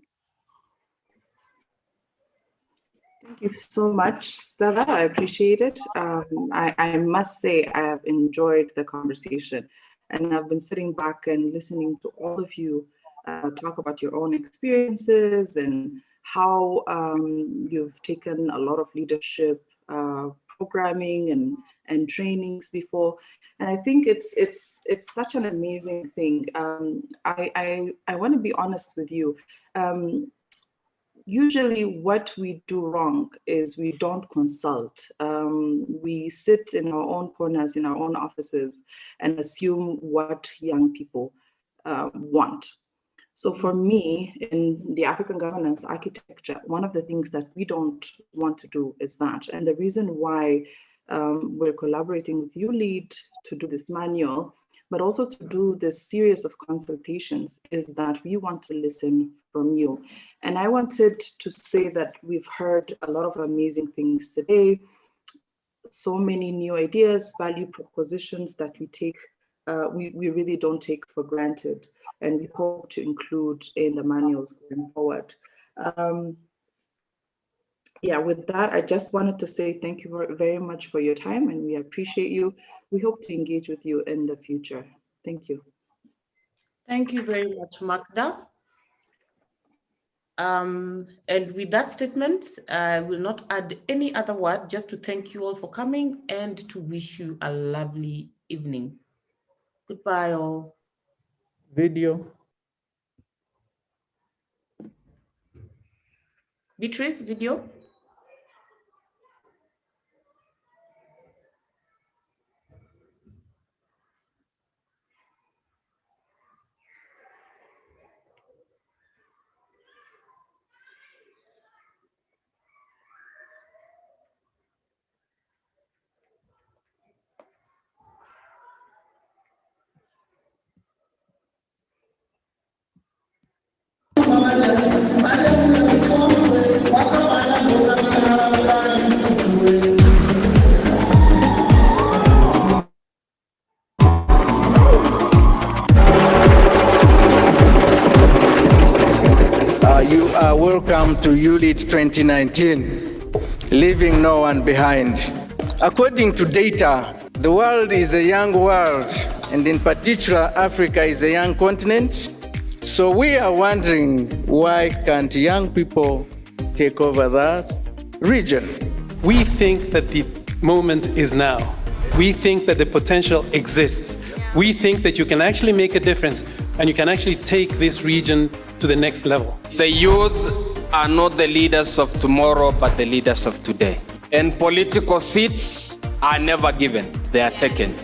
Thank you so much, Stella. I appreciate it. I must say I have enjoyed the conversation, and I've been sitting back and listening to all of you talk about your own experiences and how you've taken a lot of leadership programming and trainings before. And I think it's such an amazing thing. I want to be honest with you. Usually what we do wrong is we don't consult. We sit in our own corners, in our own offices, and assume what young people want. So for me, in the African governance architecture, one of the things that we don't want to do is that. And the reason why we're collaborating with ULEAD to do this manual, but also to do this series of consultations, is that we want to listen from you. And I wanted to say that we've heard a lot of amazing things today, so many new ideas, value propositions that we take, we really don't take for granted, and we hope to include in the manuals going forward. Yeah, with that, I just wanted to say thank you very much for your time, and we appreciate you. We hope to engage with you in the future. Thank you. Thank you very much, Magda. And with that statement, I will not add any other word, just to thank you all for coming and to wish you a lovely evening. Goodbye, all. Video. Beatrice, video. You are welcome to ULEAD 2019, leaving no one behind. According to data, the world is a young world, and in particular, Africa is a young continent. So we are wondering, why can't young people take over that region? We think that the moment is now. We think that the potential exists. We think that you can actually make a difference, and you can actually take this region to the next level. The youth are not the leaders of tomorrow, but the leaders of today. And political seats are never given, they are taken.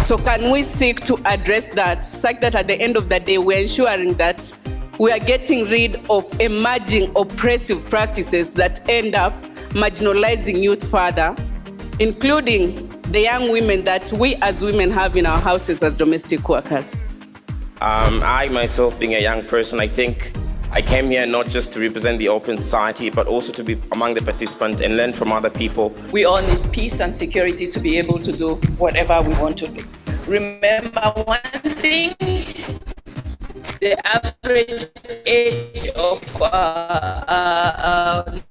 So can we seek to address that, such that at the end of the day, we're ensuring that we are getting rid of emerging oppressive practices that end up marginalizing youth further, including the young women that we as women have in our houses as domestic workers. I myself, being a young person, I think I came here not just to represent the open society, but also to be among the participants and learn from other people. We all need peace and security to be able to do whatever we want to do. Remember one thing, the average age of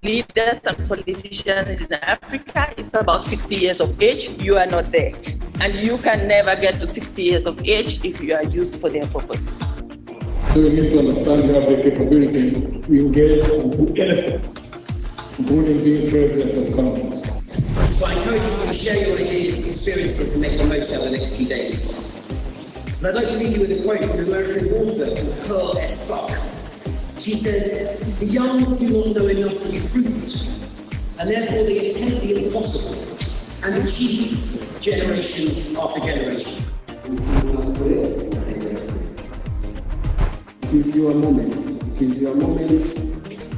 leaders and politicians in Africa is about 60 years of age. You are not there. And you can never get to 60 years of age if you are used for their purposes. So you need to understand you have the capability to engage and do anything, including being presidents of countries. So I encourage you to share your ideas and experiences and make the most out of the next few days. And I'd like to leave you with a quote from an American author called Pearl S. Buck. She said, "The young do not know enough to be prudent, and therefore they attempt the impossible and achieve it generation after generation." It is your moment. It is your moment,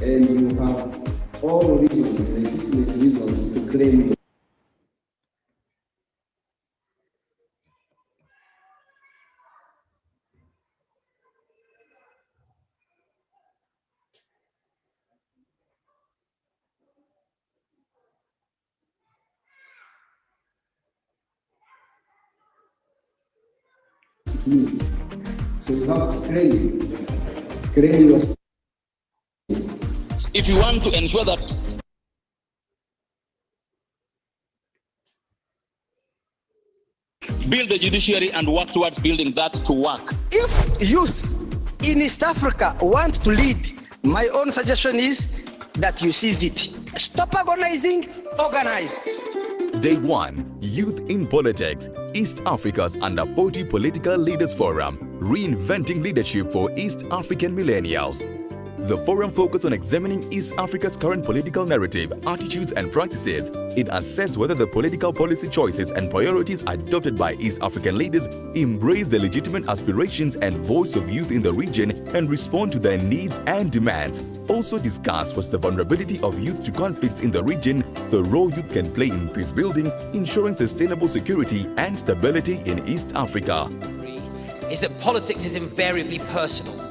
and you have all reasons, legitimate reasons, to claim it. community. So you have to claim it. Claim your seats. If you want to ensure that build the judiciary and work towards building that to work. If youth in East Africa want to lead, my own suggestion is that you seize it. Stop organizing, organize. Day 1, Youth in Politics, East Africa's Under 40 Political Leaders Forum, Reinventing Leadership for East African Millennials. The forum focused on examining East Africa's current political narrative, attitudes and practices. It assessed whether the political policy choices and priorities adopted by East African leaders embrace the legitimate aspirations and voice of youth in the region and respond to their needs and demands. Also discussed was the vulnerability of youth to conflicts in the region, the role youth can play in peace building, ensuring sustainable security and stability in East Africa. Is that politics is invariably personal.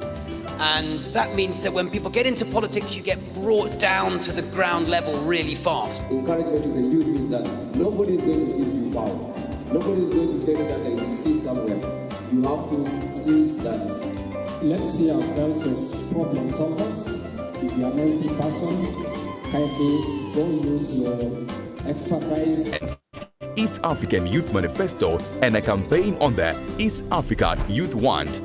And that means that when people get into politics, you get brought down to the ground level really fast. Encouragement to the youth is that nobody is going to give you power. Nobody is going to tell you that there is a seat somewhere. You have to seize that. Let's see ourselves as problem solvers. If you are a multi person, kindly go use your expertise. East African Youth Manifesto and a campaign on the East Africa Youth Want.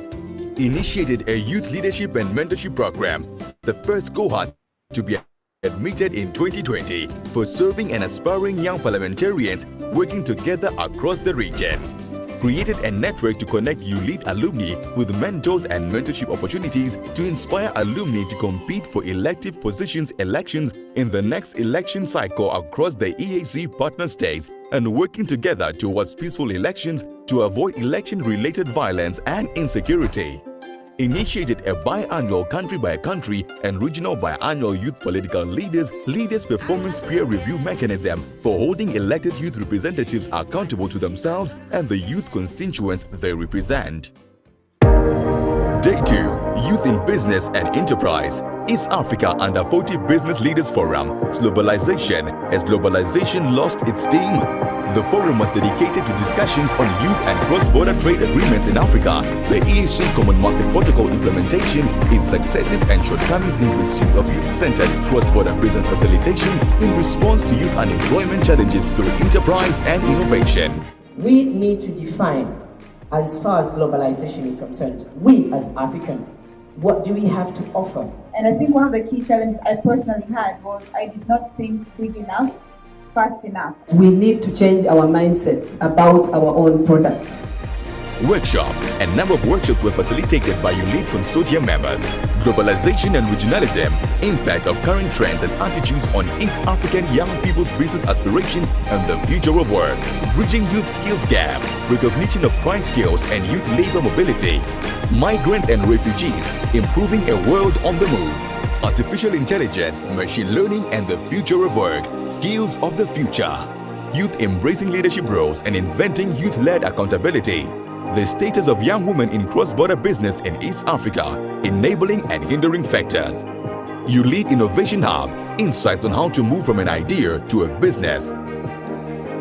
Initiated a youth leadership and mentorship program, the first cohort to be admitted in 2020 for serving and aspiring young parliamentarians working together across the region. Created a network to connect ULEAD alumni with mentors and mentorship opportunities to inspire alumni to compete for elective positions elections in the next election cycle across the EAC partner states and working together towards peaceful elections to avoid election-related violence and insecurity. Initiated a biannual country-by-country and regional biannual youth political leaders performance peer review mechanism for holding elected youth representatives accountable to themselves and the youth constituents they represent. Day 2, Youth in Business and Enterprise, East Africa Under 40 Business Leaders Forum, Globalization, as globalization lost its steam. The forum was dedicated to discussions on youth and cross-border trade agreements in Africa, the EAC Common Market Protocol implementation, its successes and shortcomings in pursuit of youth-centered cross-border business facilitation in response to youth unemployment challenges through enterprise and innovation. We need to define, as far as globalization is concerned, we as African, what do we have to offer? And I think one of the key challenges I personally had was I did not think big enough, fast enough. We need to change our mindsets about our own products. Workshop. A number of workshops were facilitated by ULEAD consortium members. Globalization and regionalism, impact of current trends and attitudes on East African young people's business aspirations and the future of work. Bridging youth skills gap, recognition of prime skills and youth labor mobility. Migrants and refugees, improving a world on the move. Artificial intelligence, machine learning and the future of work, skills of the future. Youth embracing leadership roles and inventing youth-led accountability. The status of young women in cross-border business in East Africa, enabling and hindering factors. ULEAD Innovation Hub, insights on how to move from an idea to a business.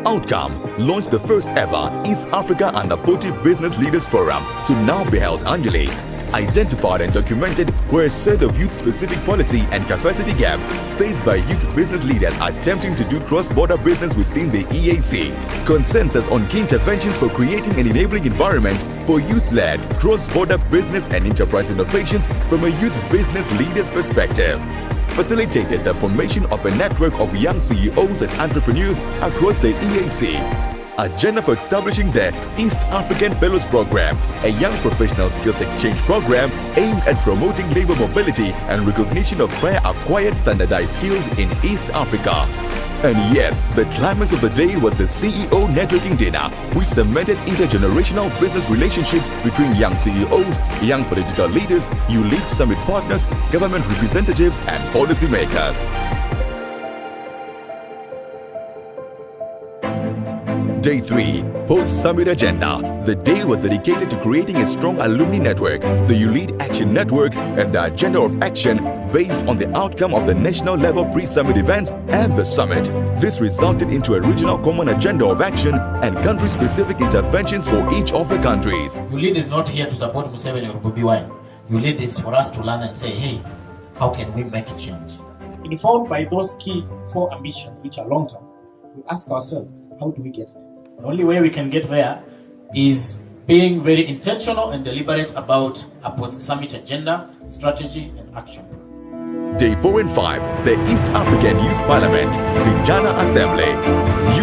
Outcome, launched the first ever East Africa Under 40 Business Leaders Forum to now be held annually. Identified and documented were a set of youth-specific policy and capacity gaps faced by youth business leaders attempting to do cross-border business within the EAC. Consensus on key interventions for creating an enabling environment for youth-led cross-border business and enterprise innovations from a youth business leader's perspective. Facilitated the formation of a network of young CEOs and entrepreneurs across the EAC. Agenda for establishing the East African Fellows Program, a young professional skills exchange program aimed at promoting labor mobility and recognition of prior acquired standardized skills in East Africa. And yes, the climax of the day was the CEO networking dinner, which cemented intergenerational business relationships between young CEOs, young political leaders, ULEAD summit partners, government representatives, and policymakers. Day 3, Post-Summit Agenda. The day was dedicated to creating a strong alumni network, the ULEAD Action Network, and the Agenda of Action based on the outcome of the national level pre-summit event and the summit. This resulted into a regional common agenda of action and country-specific interventions for each of the countries. ULEAD is not here to support Museveni or Bobi Wine. ULEAD is for us to learn and say, hey, how can we make a change? Informed by those key 4 ambitions, which are long-term, we ask ourselves, how do we get there? The only way we can get there is being very intentional and deliberate about a post-summit agenda, strategy, and action. Day 4 and 5, the East African Youth Parliament, Vijana Assembly.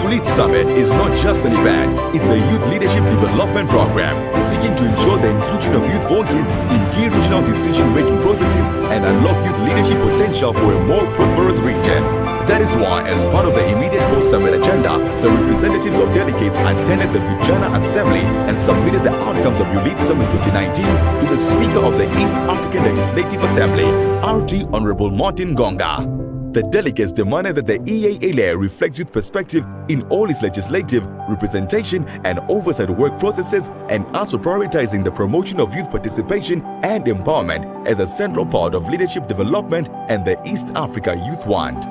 ULEAD Summit is not just an event, it's a youth leadership development program seeking to ensure the inclusion of youth voices in key regional decision-making processes and unlock youth leadership potential for a more prosperous region. That is why, as part of the immediate post-summit agenda, the representatives of delegates attended the Vijana Assembly and submitted the outcomes of ULEAD Summit 2019 to the Speaker of the East African Legislative Assembly, RT Honorable Martin Gonga. The delegates demanded that the EALA reflects youth perspective in all its legislative, representation and oversight work processes, and also prioritizing the promotion of youth participation and empowerment as a central part of leadership development and the East Africa Youth Want.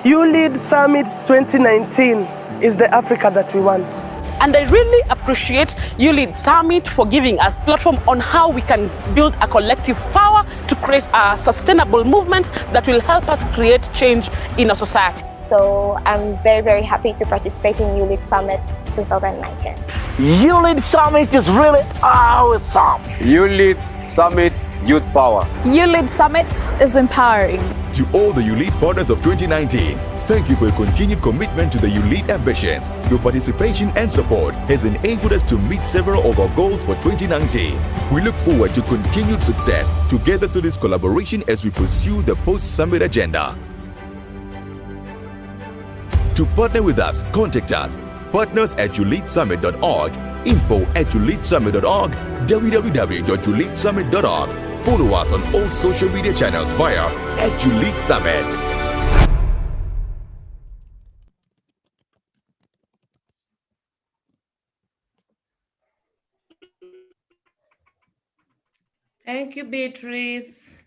ULEAD Summit 2019 is the Africa that we want. And I really appreciate ULEAD Summit for giving us a platform on how we can build a collective power to create a sustainable movement that will help us create change in our society. So I'm very, very happy to participate in ULEAD Summit 2019. ULEAD Summit is really awesome. ULEAD Summit Youth Power. ULEAD Summit is empowering. To all the ULEAD partners of 2019, thank you for your continued commitment to the ULEAD ambitions. Your participation and support has enabled us to meet several of our goals for 2019. We look forward to continued success together through this collaboration as we pursue the post-summit agenda. To partner with us, contact us. partners@uleadsummit.org, info@uleadsummit.org, www.uleadsummit.org. Follow us on all social media channels via @ULEADSummit. Thank you, Beatrice.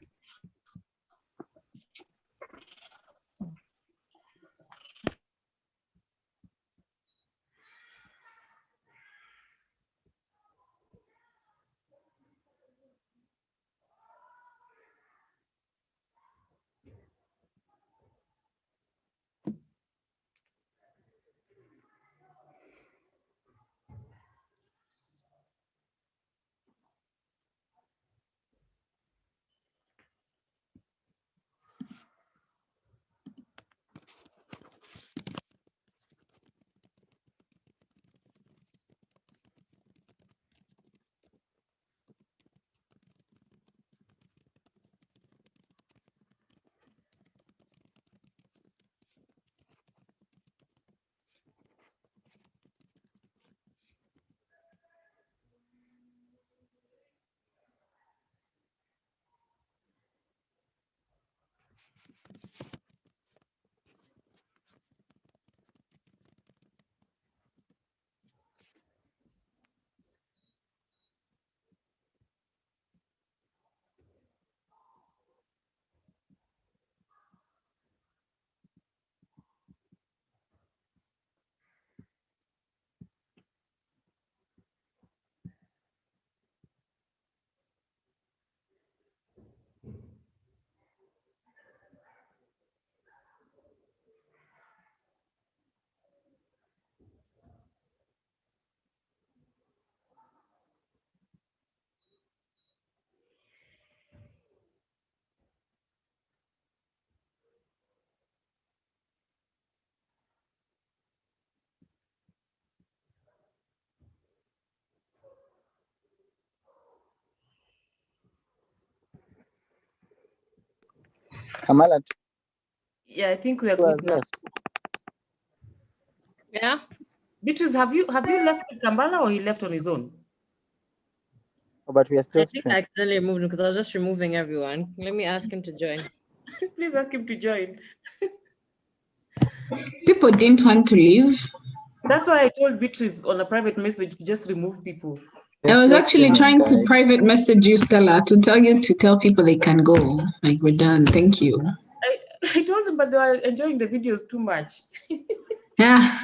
Kamala. Yeah, I think we are good now. Yeah. Beatrice, have you left Kambala or he left on his own? Oh, but we are still I think I accidentally removed him because I was just removing everyone. Let me ask him to join. Please ask him to join. People didn't want to leave. That's why I told Beatrice on a private message to just remove people. I was actually trying to private message you, Stella, to tell you to tell people they can go. Like, we're done. Thank you. I told them, but they were enjoying the videos too much. Yeah.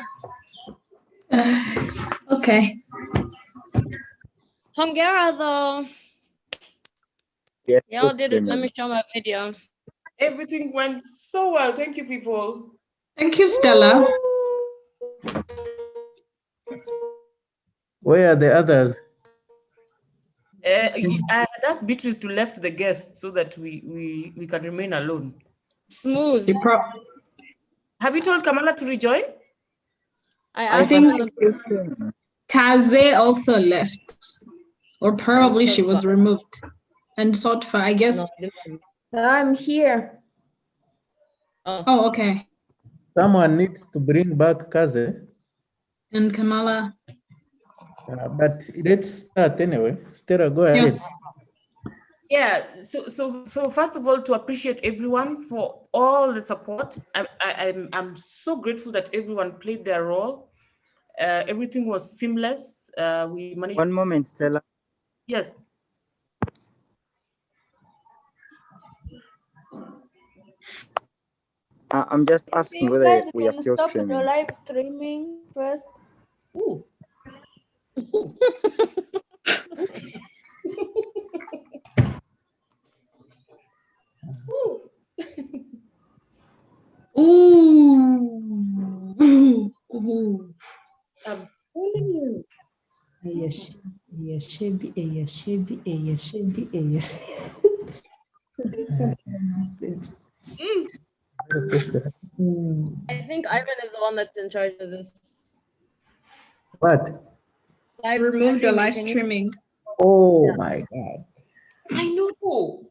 Okay. Hungara though. Yes, Y'all did it. Let me show my video. Everything went so well. Thank you, people. Thank you, Stella. Where are the others? I had asked Beatrice to left the guests so that we can remain alone. Smooth. Have you told Kamala to rejoin? I think Kaze also left, or probably she was removed. And Sotfa, I guess. No, I'm here. Oh, okay. Someone needs to bring back Kaze. And Kamala. But let's start anyway. Stella, go ahead. Yes. Yeah. So first of all, to appreciate everyone for all the support. I'm so grateful that everyone played their role. Everything was seamless. We managed. One moment, Stella. Yes. I'm just asking You whether guys we are can still stop streaming. the live streaming first. Ooh. Ooh. Ooh. I'm telling you. I think Ivan is the one that's in charge of this. What? I removed the live streaming. Oh my God. I know.